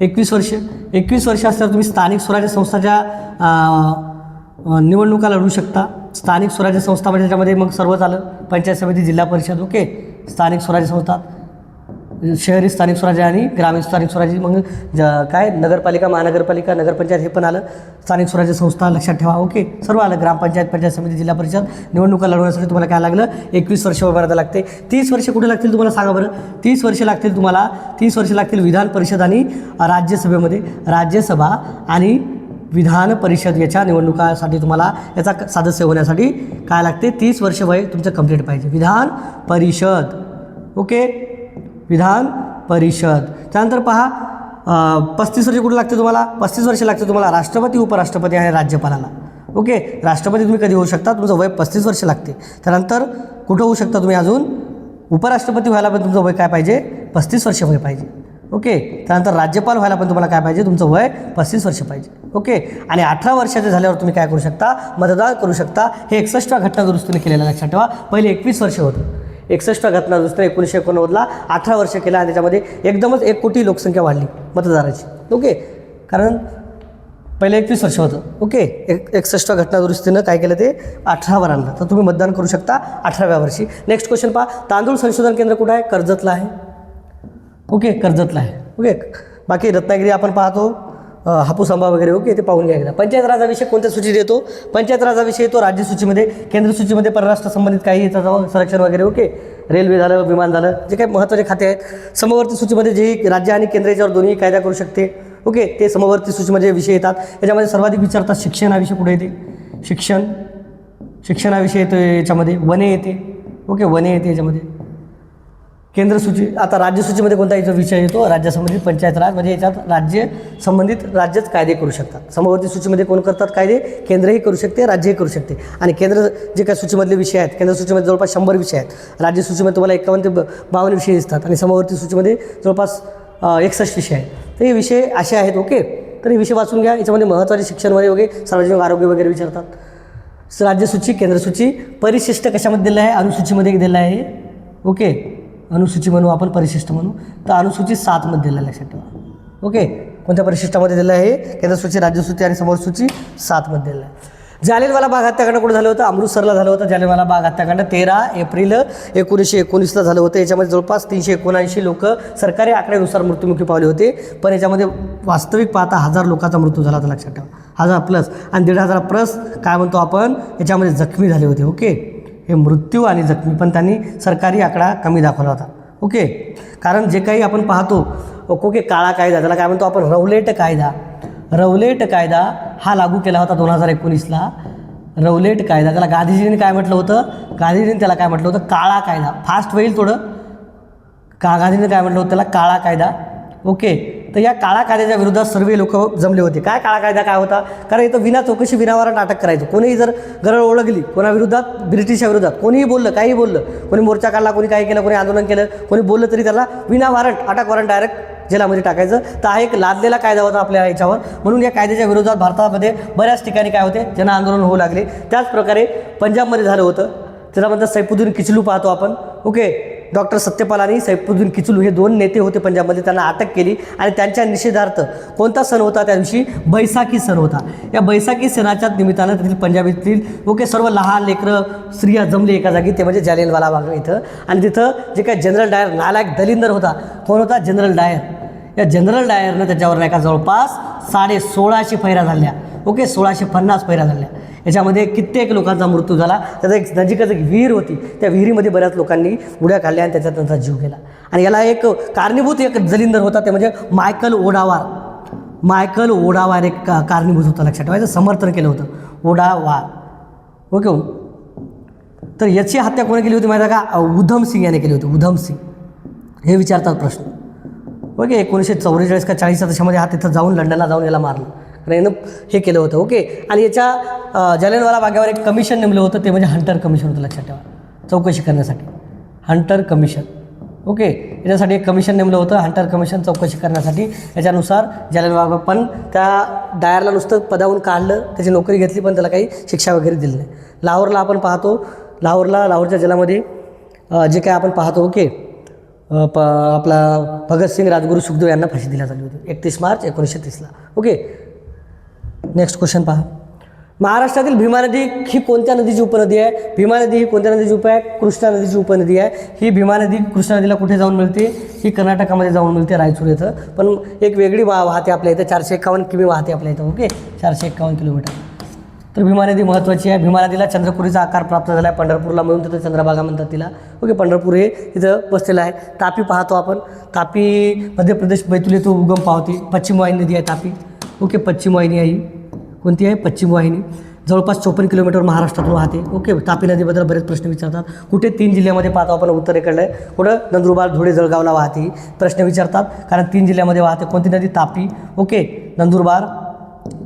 21 वर्ष असल्यावर तुम्ही स्थानिक स्वराज्य संस्थाच्या निवडणुका लढू शकता. स्थानिक स्वराज्य संस्था म्हणजे त्याच्यामध्ये मग सर्वच आलं, पंचायत समिती, जिल्हा परिषद. ओके. स्थानिक स्वराज्य संस्था, शहरी स्थानिक स्वराज्य आणि ग्रामीण स्थानिक स्वराज्य, मग काय नगरपालिका, महानगरपालिका, नगरपंचायत हे पण आलं. स्थानिक स्वराज्य संस्था लक्षात ठेवा. ओके. सर्व आलं. ग्रामपंचायत, पंचायत समिती, जिल्हा परिषद. निवडणुका लढवण्यासाठी तुम्हाला काय लागलं? 21 वर्ष उभारायला लागते. 30 वर्ष कुठे लागतील तुम्हाला सांगा बरं? 30 वर्ष लागतील तुम्हाला. 30 वर्ष लागतील विधान परिषद आणि राज्यसभेमध्ये. राज्यसभा आणि विधान परिषद याच्या निवडणुकासाठी तुम्हाला याचा सदस्य होण्यासाठी काय लागते? 30 वर्ष वय तुमचं कंप्लीट पाहिजे. विधान परिषद. ओके. विधान परिषद. त्यानंतर पहा 35 वर्ष कुठे लागते तुम्हाला? 35 वर्ष लागते तुम्हाला राष्ट्रपती, उपराष्ट्रपती आणि राज्यपालाला. ओके. राष्ट्रपती तुम्ही कधी होऊ शकता? तुमचं वय 35 वर्ष लागते. त्यानंतर कुठं होऊ शकता तुम्ही अजून? उपराष्ट्रपती व्हायला पण तुमचं वय काय पाहिजे? 35 वर्ष वय पाहिजे. ओके. त्यानंतर राज्यपाल व्हायला पण तुम्हाला काय पाहिजे? तुमचं वय 35 वर्ष पाहिजे. ओके. आणि 18 वर्षाचे झाल्यावर तुम्ही काय करू शकता? मतदान करू शकता. हे 61व्या घटनादुरुस्तीने केलेलं, लक्षात ठेवा. पहिले 21 वर्ष होतं. 61व्या घटनादुरुस्तीने 1989ला 18 वर्ष केलं आणि त्याच्यामध्ये एकदमच 1 कोटी लोकसंख्या वाढली मतदाराची. ओके. कारण पहिले 21 वर्ष होतं. ओके. 61व्या घटनादुरुस्तीनं काय केलं? ते 18वर आणलं. तर तुम्ही मतदान करू शकता 18व्या वर्षी. नेक्स्ट क्वेश्चन पहा. तांदूळ संशोधन केंद्र कुठं आहे? कर्जतला आहे. ओके. कर्जतला आहे. ओके. बाकी रत्नागिरी आपण पाहतो, हापूस आंबा वगैरे. ओके. ते पाहून घ्या एकदा. पंचायत राजाविषयी कोणत्या सूचीत येतो? पंचायत राजाविषयी येतो राज्य सूचीमध्ये, केंद्र सूचीमध्ये परराष्ट्र संबंधित काही येतात, संरक्षण वगैरे. ओके. रेल्वे झालं, विमान झालं, जे काही महत्त्वाचे खाते आहेत. समवर्ती सूचीमध्ये जे राज्य आणि केंद्र याच्यावर दोन्ही कायदा करू शकते. ओके. ते समवर्ती सूचीमध्ये विषय येतात. याच्यामध्ये सर्वाधिक विचारतात शिक्षण हा विषय कुठे येते? शिक्षण हा विषय येतो याच्यामध्ये. वने येते. ओके. वने येते याच्यामध्ये. केंद्र सूची, आता राज्य सूचीमध्ये कोणता याचा विषय येतो, राज्य संबंधित पंचायत राज, म्हणजे याच्यात राज्य संबंधित राज्यच कायदे करू शकतात. समवर्ती सूचीमध्ये कोण करतात कायदे, केंद्रही करू शकते, राज्यही करू शकते. आणि केंद्र जे काही सूचीमधले विषय आहेत, केंद्र सूचीमध्ये जवळपास 100 विषय आहेत, राज्य सूचीमध्ये तुम्हाला 51 ते 52 विषय दिसतात आणि समवर्ती सूचीमध्ये जवळपास 61 विषय आहेत. तर हे विषय असे आहेत. ओके, तर हे विषय वाचून घ्या. याच्यामध्ये महत्त्वाचे शिक्षणमध्ये वगैरे सार्वजनिक आरोग्य वगैरे विचारतात. राज्यसूची, केंद्रसूची, परिशिष्ट कशामध्ये दिलं आहे, अनुसूचीमध्ये दिलं आहे. ओके, अनुसूची म्हणू आपण, परिशिष्ट म्हणू, तर अनुसूची 7 मध्ये दिलं आहे, लक्षात ठेवा. ओके, कोणत्या परिशिष्टामध्ये दिलं आहे, केंद्रसूची, राज्यसूची आणि समवर्ती 7 मध्ये दिलं आहे. जालियनवाला बाग हत्याकांड कुठं झालं होतं, अमृतसरला झालं होतं. जालियनवाला बाग हत्याकांड 13 एप्रिल 1919ला झालं होतं. याच्यामध्ये जवळपास 379 लोक सरकारी आकड्यानुसार मृत्युमुखी पावले होते, पण याच्यामध्ये वास्तविक पाहता 1000 लोकांचा मृत्यू झाला होता, लक्षात ठेवा. 1000 प्लस आणि 1500 प्लस काय म्हणतो आपण, याच्यामध्ये जखमी झाले होते. ओके, हे मृत्यू आणि जखमी, पण त्यांनी सरकारी आकडा कमी दाखवला होता. ओके, कारण जे काही आपण पाहतो, ओके, काळा कायदा, त्याला काय म्हणतो आपण, रौलेट कायदा. रौलेट कायदा हा लागू केला होता 2019ला. रौलेट कायदा, त्याला गांधीजींनी काय म्हटलं होतं, गांधीजींनी त्याला काय म्हटलं होतं, काळा कायदा. फास्ट होईल थोडं. गांधीजींनी काय म्हटलं होतं त्याला, काळा कायदा. ओके, तर या काळा कायद्याच्या विरोधात सर्व लोक जमले होते. काय काळा कायदा काय होता, कारण इथं विना चौकशी विनावरात अटक करायचं. कोणीही जर गरळ ओळखली कोणाविरोधात, ब्रिटिशच्या विरोधात कोणीही बोललं, काही बोललं, कोणी मोर्चा काढला, कोणी काही केलं, कोणी आंदोलन केलं, कोणी बोललं तरी त्याला विना वॉरंट, अटक वॉरंट, डायरेक्ट जेलामध्ये टाकायचं. तर हा एक लादलेला कायदा होता आपल्या याच्यावर. म्हणून या कायद्याच्या विरोधात भारतामध्ये बऱ्याच ठिकाणी काय होते, जन आंदोलन होऊ लागले. त्याचप्रकारे पंजाबमध्ये झालं होतं, त्याला म्हणतात सैफुद्दीन किचलू पाहतो आपण. ओके, डॉक्टर सत्यपाल आणि सैफुद्दीन किचलू हे 2 नेते होते पंजाबमध्ये, त्यांना अटक केली आणि त्यांच्या निषेधार्थ कोणता सण होता त्या दिवशी, बैसाखी सण होता. या बैसाखी सणाच्या निमित्तानं तेथील पंजाबीतील ओके सर्व लहान लेकरं स्त्रिया जमले एका जागी, ते म्हणजे जालियनवाला बाग इथं. आणि तिथं जे काय जनरल डायर नालायक दलिंदर होता, कोण होता, जनरल डायर. या जनरल डायरनं त्याच्यावर नाही का जवळपास 1650 फैरा झाल्या. ओके, 1650 फैरा झाल्या. याच्यामध्ये कित्येक लोकांचा मृत्यू झाला. त्याचा एक नजीकच एक विहीर होती, त्या विहिरीमध्ये बऱ्याच लोकांनी उड्या काढल्या आणि त्याच्यात त्यांचा जीव गेला. आणि याला एक कारणीभूत एक दलिंदर होता, ते म्हणजे मायकल ओडावार. मायकल ओडावार एक कारणीभूत होता, लक्षात ठेवायचं. समर्थन केलं होतं ओडावार. ओके, तर याची हत्या कोणी केली होती माहिती आहे का, उधम सिंग याने केली होती. उधम सिंग हे विचारतात प्रश्न. ओके, 1944 का 40च्या दशकामध्ये हा तिथं जाऊन लंडनला जाऊन याला मारलं, कारण यानं हे केलं होतं. ओके, आणि याच्या जालियनवाला बागेवर एक कमिशन नेमलं होतं, ते म्हणजे हंटर कमिशन होतं, लक्षात ठेवा, चौकशी करण्यासाठी. Hunter commission. ओके, याच्यासाठी एक कमिशन नेमलं होतं, हंटर कमिशन, चौकशी करण्यासाठी. याच्यानुसार जालियनवाला बाग, पण त्या डायरला नुसतं पदावरून काढलं, त्याची नोकरी घेतली, पण त्याला काही शिक्षा वगैरे दिली नाही. लाहोरला आपण पाहतो, लाहोरच्या जेलामध्ये जे काय आपण पाहतो, ओके, आपला भगतसिंग, राजगुरू, सुखदेव यांना फाशी दिली झाली होती 31 मार्च 1930ला. ओके, नेक्स्ट क्वेश्चन पहा. महाराष्ट्रातील भीमा नदी ही कोणत्या नदीची उपनदी आहे? भीमा नदी ही कोणत्या नदीची उप आहे? कृष्णा नदीची उपनदी आहे. ही भीमा नदी कृष्णा नदीला कुठे जाऊन मिळते? ही कर्नाटकामध्ये जाऊन मिळते, रायचूर इथं. पण एक वेगळी वाहते आपल्या इथं, 451 किमी वाहते आपल्या इथं. Okay, 451 kilometre. तर भीमा नदी महत्त्वाची आहे. भीमा नदीला चंद्रपुरीचा आकार प्राप्त झाला आहे, पंढरपूरला मिळून तिथं चंद्रभागा म्हणतात तिला. ओके, पंढरपूर हे तिथं बसलेलं आहे. तापी पाहतो आपण, तापी मध्य प्रदेश बैतूल येतो उगम पावती. पश्चिम वाहिनी नदी आहे तापी. ओके, पश्चिम वाहिनी आहे, कोणती आहे? पश्चिम वाहिनी. जवळपास 54 किलोमीटर महाराष्ट्रातून वाहते. ओके, तापी नदीबद्दल बरेच प्रश्न विचारतात. कुठे? 3 जिल्ह्यामध्ये पाहतो आपण, उत्तरेकडलं आहे. कुठं? नंदुरबार, धुळे, जळगावला वाहते. प्रश्न विचारतात कारण 3 जिल्ह्यामध्ये वाहते. कोणती नदी? तापी. ओके, नंदुरबार,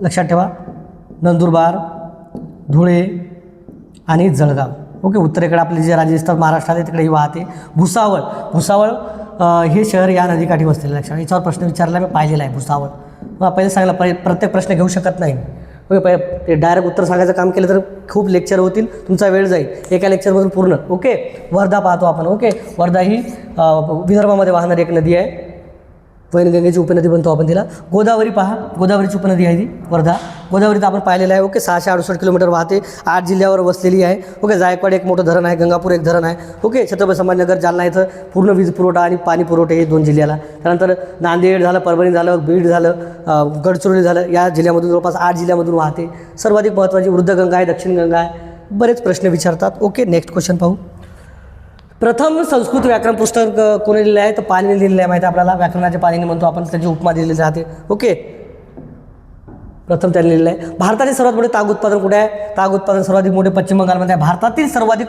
लक्षात ठेवा, नंदुरबार, धुळे आणि जळगाव. ओके, उत्तरेकडे आपले जे राज्य दिसतात महाराष्ट्रात तिकडे ही वाहते. भुसावळ हे शहर या नदीकाठी वसलेलं, लक्षात. याच्यावर प्रश्न विचारला मी पाहिलेला आहे, भुसावळ. पहिले सांगला, प्रत्येक प्रश्न घेऊ शकत नाही. ओके, ते डायरेक्ट उत्तर सांगायचं काम केलं तर खूप लेक्चर होतील, तुमचा वेळ जाईल एका लेक्चरमधून पूर्ण. ओके, वर्धा पाहतो आपण. ओके, वर्धा ही विदर्भामध्ये वाहणारी एक नदी आहे, वैनगंगेची उपनदी म्हणतो आपण तिला. गोदावरी पहा, गोदावरीची उपनदी आहे ती वर्धा. गोदावरी तर आपण पाहिलेलं आहे. ओके, 668 किलोमीटर वाहते, 8 जिल्ह्यावर वसलेली आहे. ओके, जायकवाड एक मोठं धरण आहे, गंगापूर एक धरण आहे. ओके, छत्रपती संभाजीनगर, जालना इथं पूर्ण वीज पुरवठा आणि पाणी पुरवठे हे 2 जिल्ह्याला. त्यानंतर नांदेड झालं, परभणी झालं, बीड झालं, गडचिरोली झालं, या जिल्ह्यामधून जवळपास 8 जिल्ह्यामधून वाहते. सर्वाधिक महत्त्वाची वृद्ध गंगा आहे, दक्षिण गंगा आहे. बरेच प्रश्न विचारतात. ओके, नेक्स्ट क्वेश्चन पाहू. प्रथम संस्कृत व्याकरण पुस्तक कोणी लिहिलं आहे? तर पाणिनी लिहिलेलं आहे, माहिती आहे आपल्याला. व्याकरणाचे पाणिनी म्हणतो आपण, त्याची उपमा दिलेली राहते. ओके, प्रथम त्यांनी लिहिलेलं आहे. भारतातील सर्वात मोठे ताग उत्पादन कुठे आहे? ताग उत्पादन सर्वाधिक मोठे पश्चिम बंगालमध्ये आहे. भारतातील सर्वाधिक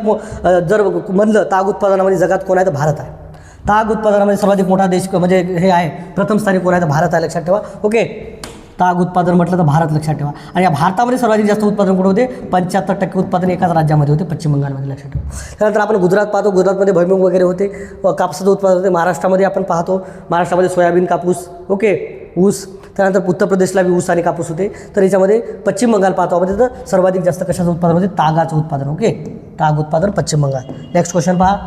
जर म्हणलं ताग उत्पादनामध्ये जगात कोण आहे तर भारत आहे. ताग उत्पादनामध्ये सर्वाधिक मोठा देश म्हणजे हे आहे, प्रथम स्थानी कोण आहे तर भारत आहे, लक्षात ठेवा. ओके, ताग उत्पादन म्हटलं तर भारत लक्षात ठेवा. आणि या भारतामध्ये सर्वाधिक जास्त उत्पादन कुठे होते, 75% उत्पादन एकाच राज्यामध्ये होते, पश्चिम बंगालमध्ये, लक्षात ठेवा. त्यानंतर आपण गुजरात पाहतो, गुजरातमध्ये भुईमुग वगैरे होते, कापसाचं उत्पादन होते. महाराष्ट्रामध्ये आपण पाहतो, महाराष्ट्रामध्ये सोयाबीन, कापूस, ओके, ऊस. त्यानंतर उत्तर प्रदेशला बी ऊस आणि कापूस होते. तर याच्यामध्ये पश्चिम बंगाल पाहतो आपण, तिथं सर्वाधिक जास्त कशाचं उत्पादन होते, तागाचं उत्पादन. ओके, ताग उत्पादन पश्चिम बंगाल. नेक्स्ट क्वेश्चन पहा.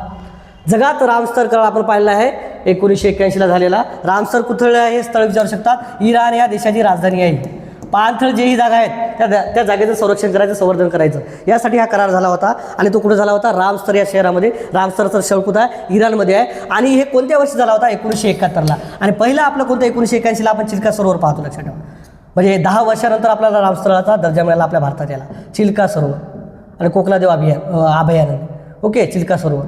जगात रामसर करार आपण पाहिलेला आहे 1981ला झालेला. रामसर कुठे आहे हे स्थळ विचारू शकतात. इराण या देशाची राजधानी आहे. पाणथळ जेही जागा आहेत त्या जागेचं संरक्षण करायचं, संवर्धन करायचं, यासाठी हा करार झाला होता. आणि तो कुठे झाला होता, रामसर या शहरामध्ये. रामसरचं शहर कुठं आहे, इराणमध्ये आहे. आणि हे कोणत्या वर्षी झाला होता, 1971ला. आणि पहिलं आपलं कोणतं, 1981ला आपण चिल्का सरोवर पाहतो, लक्षात ठेवा. म्हणजे 10 वर्षानंतर आपल्याला रामसराचा दर्जा मिळाला आपल्या भारतात. याला चिल्का सरोवर आणि कोकलादेव अभयारण्य. ओके, चिल्का सरोवर.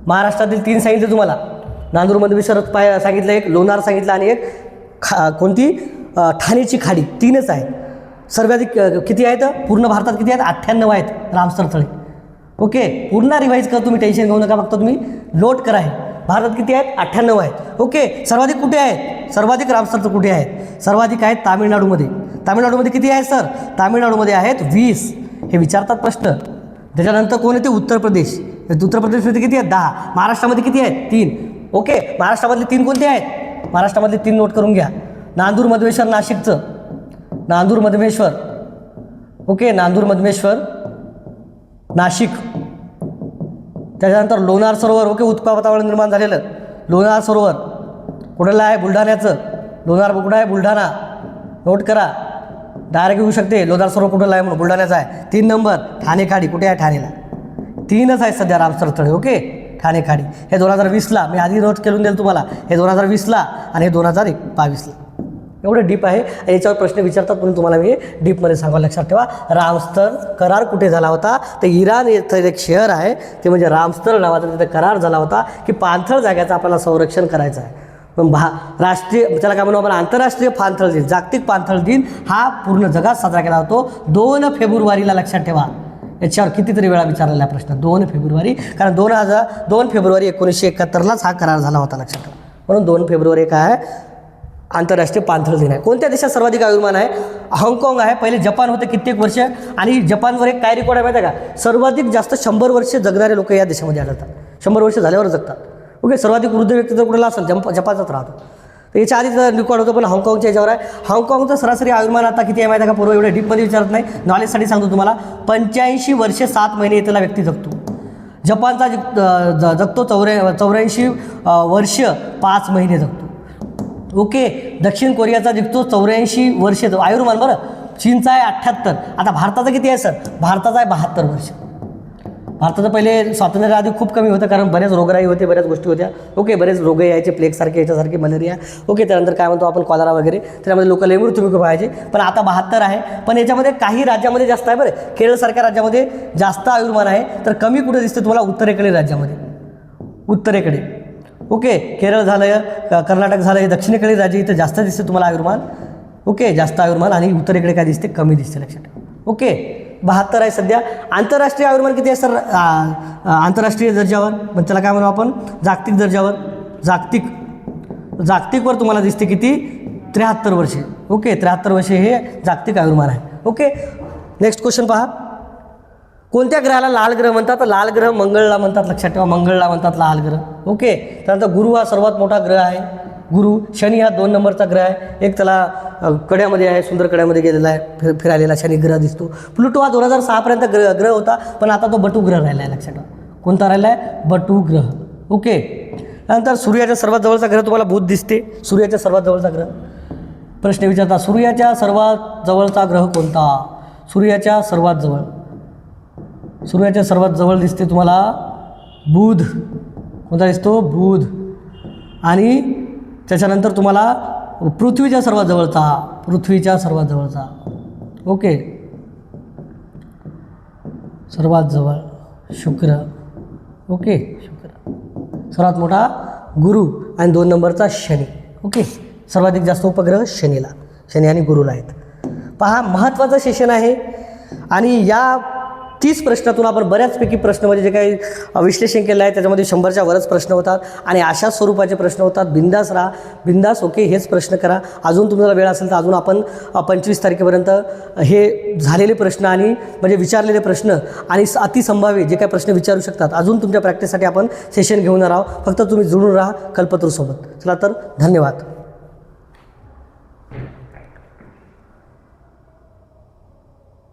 महाराष्ट्रातील 3 सांगितले तुम्हाला. नांदूर मधमेश्वर सांगितलं, एक लोणार सांगितलं, आणि एक कोणती, ठाणेची खाडी. 3च आहेत. सर्वाधिक किती आहेत पूर्ण भारतात, किती आहेत, 98 आहेत रामसर तळे. ओके, पूर्ण रिवाईज कर, तुम्ही टेन्शन घेऊ नका, फक्त तुम्ही नोट करा. आहे भारतात किती आहेत, 98 आहेत. ओके, सर्वाधिक कुठे आहेत, सर्वाधिक रामसर कुठे आहेत, सर्वाधिक आहेत तामिळनाडूमध्ये. तामिळनाडूमध्ये किती आहेत सर, तामिळनाडूमध्ये आहेत 20. हे विचारतात प्रश्न. त्याच्यानंतर कोण येते, उत्तर प्रदेश. उत्तर प्रदेशमध्ये किती आहेत, 10. महाराष्ट्रामध्ये किती आहेत, 3. ओके, महाराष्ट्रामधले 3 कोणते आहेत, महाराष्ट्रामधले 3 नोट करून घ्या. नांदूर मधमेश्वर नाशिकचं, नांदूर मधमेश्वर. ओके, नांदूर मधमेश्वर नाशिक. त्याच्यानंतर लोणार सरोवर. ओके, उत्पादनामुळे निर्माण झालेलं लोणार सरोवर कुठलं आहे, बुलढाण्याचं. लोणार कुठं आहे, बुलढाणा. नोट करा, डायरेक्ट येऊ शकते लोणार सरोवर कुठलं आहे म्हणून, बुलढाण्याचा आहे. 3 नंबर ठाणे खाडी. कुठे आहे, ठाणेला. 3च आहे सध्या रामसर तळे. ओके, ठाणे खाडी. हे 2020ला मी आधी नोट करून देईल तुम्हाला. हे 2020ला आणि हे 2022ला. एवढं डीप आहे. याच्यावर प्रश्न विचारतात म्हणून तुम्हाला मी डीपमध्ये सांगावं, लक्षात ठेवा. रामसर करार कुठे झाला होता, तर इराण येथं एक शहर आहे, ते म्हणजे रामसर नावाचा तिथे करार झाला होता की पाणथळ जागेचं आपल्याला संरक्षण करायचं आहे. पण राष्ट्रीय, त्याला काय म्हणू आपण, आंतरराष्ट्रीय पाणथळ दिन, जागतिक पाणथळ दिन हा पूर्ण जगात साजरा केला जातो 2 फेब्रुवारीला, लक्षात ठेवा. याच्यावर कितीतरी वेळा विचारलेला प्रश्न, 2 फेब्रुवारी. कारण 2 फेब्रुवारी 1971लाच हा करार झाला होता, लक्षात ठेवा. म्हणून 2 फेब्रुवारी काय आहे, आंतरराष्ट्रीय पाणथळ दिन आहे. कोणत्या देशात सर्वाधिक आयुर्मान आहे, हाँगकाँग आहे. पहिले जपान होते कित्येक वर्ष. आणि जपानवर एक काय रेकॉर्ड आहे माहिती आहे का, सर्वाधिक जास्त 100 वर्ष जगणारे लोक या देशामध्ये आढळतात. 100 वर्ष झाल्यावर जगतात. ओके, सर्वाधिक वृद्ध व्यक्ती जर कुठला असेल जपानचाच राहतो. तर याच्या आधीच रेकॉर्ड होतं, पण हाँगकाँगच्या याच्यावर आहे. हाँगकाँगचं सरासरी आयुर्मान आता किती आहे माहिती आहे का, पूर्व एवढ्या डीपमध्ये विचारत नाही, नॉलेजसाठी सांगतो तुम्हाला. 85 वर्ष 7 महिने इथला व्यक्ती जगतो. जपानचा जगतो 84 वर्ष 5 महिने जगतो. ओके, दक्षिण कोरियाचा जिंकतो 84 वर्ष आयुर्मान. बरं, चीनचा आहे 78. आता भारताचा किती आहे सर, भारताचा आहे 72 वर्ष. भारताचं पहिले स्वातंत्र्या आधी खूप कमी होतं, कारण बऱ्याच रोगराई होते, बऱ्याच गोष्टी होत्या. ओके, बरेच रोग यायचे, प्लेगसारखे, याच्यासारखे, मलेरिया. ओके, त्यानंतर काय म्हणतो आपण, कॉलरा वगैरे. त्यामध्ये लोक लय मृत्यूमुखी व्हायचे. पण आता 72 आहे. पण याच्यामध्ये काही राज्यामध्ये जास्त आहे. बरं, केरळसारख्या राज्यामध्ये जास्त आयुर्मान आहे. तर कमी कुठे दिसते तुम्हाला, उत्तरेकडे राज्यामध्ये, उत्तरेकडे. ओके, केरळ झालं, कर्नाटक झालं, हे दक्षिणेकडे राज्य, इथं जास्त दिसते तुम्हाला आयुर्मान. ओके, जास्त आयुर्मान. आणि उत्तरेकडे काय दिसते, कमी दिसते, लक्षात ठेवा. ओके, 72 आहे सध्या. आंतरराष्ट्रीय आयुर्मान किती आहे सर, आंतरराष्ट्रीय दर्जावर, म्हणजे त्याला काय म्हणू आपण, जागतिक दर्जावर. जागतिकवर तुम्हाला दिसते किती, 73 वर्षे. ओके, 73 वर्षे हे जागतिक आयुर्मान आहे. ओके, नेक्स्ट क्वेश्चन पहा. कोणत्या ग्रहाला लाल ग्रह म्हणतात, तर लाल ग्रह मंगळला म्हणतात, लक्षात ठेवा. मंगळला म्हणतात लाल ग्रह. ओके, त्यानंतर गुरु हा सर्वात मोठा ग्रह आहे. गुरु. शनी हा 2 नंबरचा ग्रह आहे. एक त्याला कड्यामध्ये आहे, सुंदर कड्यामध्ये गेलेला आहे, फिरायलेला शनी ग्रह दिसतो. प्लुटो हा 2006 पर्यंत ग्रह होता, पण आता तो बटू ग्रह राहिला आहे, लक्षात ठेवा. कोणता राहिला आहे, बटू ग्रह. ओके, त्यानंतर सूर्याच्या सर्वात जवळचा ग्रह तुम्हाला बुध दिसते. सूर्याच्या सर्वात जवळचा ग्रह. प्रश्न विचारता, सूर्याच्या सर्वात जवळचा ग्रह कोणता, सूर्याच्या सर्वात जवळ, सूर्याच्या सर्वात जवळ दिसते तुम्हाला बुध. कोणता दिसतो, बुध. आणि त्याच्यानंतर तुम्हाला पृथ्वीच्या सर्वात जवळचा, पृथ्वीच्या सर्वात जवळचा. ओके, सर्वात जवळ शुक्र. ओके, शुक्र. सर्वात मोठा गुरु आणि 2 नंबरचा शनी. ओके, सर्वाधिक जास्त उपग्रह शनीला, शनी आणि गुरुला आहेत. पहा, महत्त्वाचं सेशन आहे. आणि या 30 प्रश्नातून आपण बऱ्याचपैकी प्रश्न म्हणजे जे काही विश्लेषण केलं आहे त्याच्यामध्ये 100च्या वरच प्रश्न होतात आणि अशा स्वरूपाचे प्रश्न होतात. बिंदास राहा, बिंदास ओके हेच प्रश्न करा. अजून तुम्हाला वेळ असेल तर अजून आपण 25 तारखेपर्यंत हे झालेले प्रश्न आणि म्हणजे विचारलेले प्रश्न आणि अतिसंभाव्य जे काही प्रश्न विचारू शकतात अजून तुमच्या प्रॅक्टिससाठी आपण सेशन घेऊन आहोत. फक्त तुम्ही जुळून राहा कल्पतरूसोबत. चला तर धन्यवाद.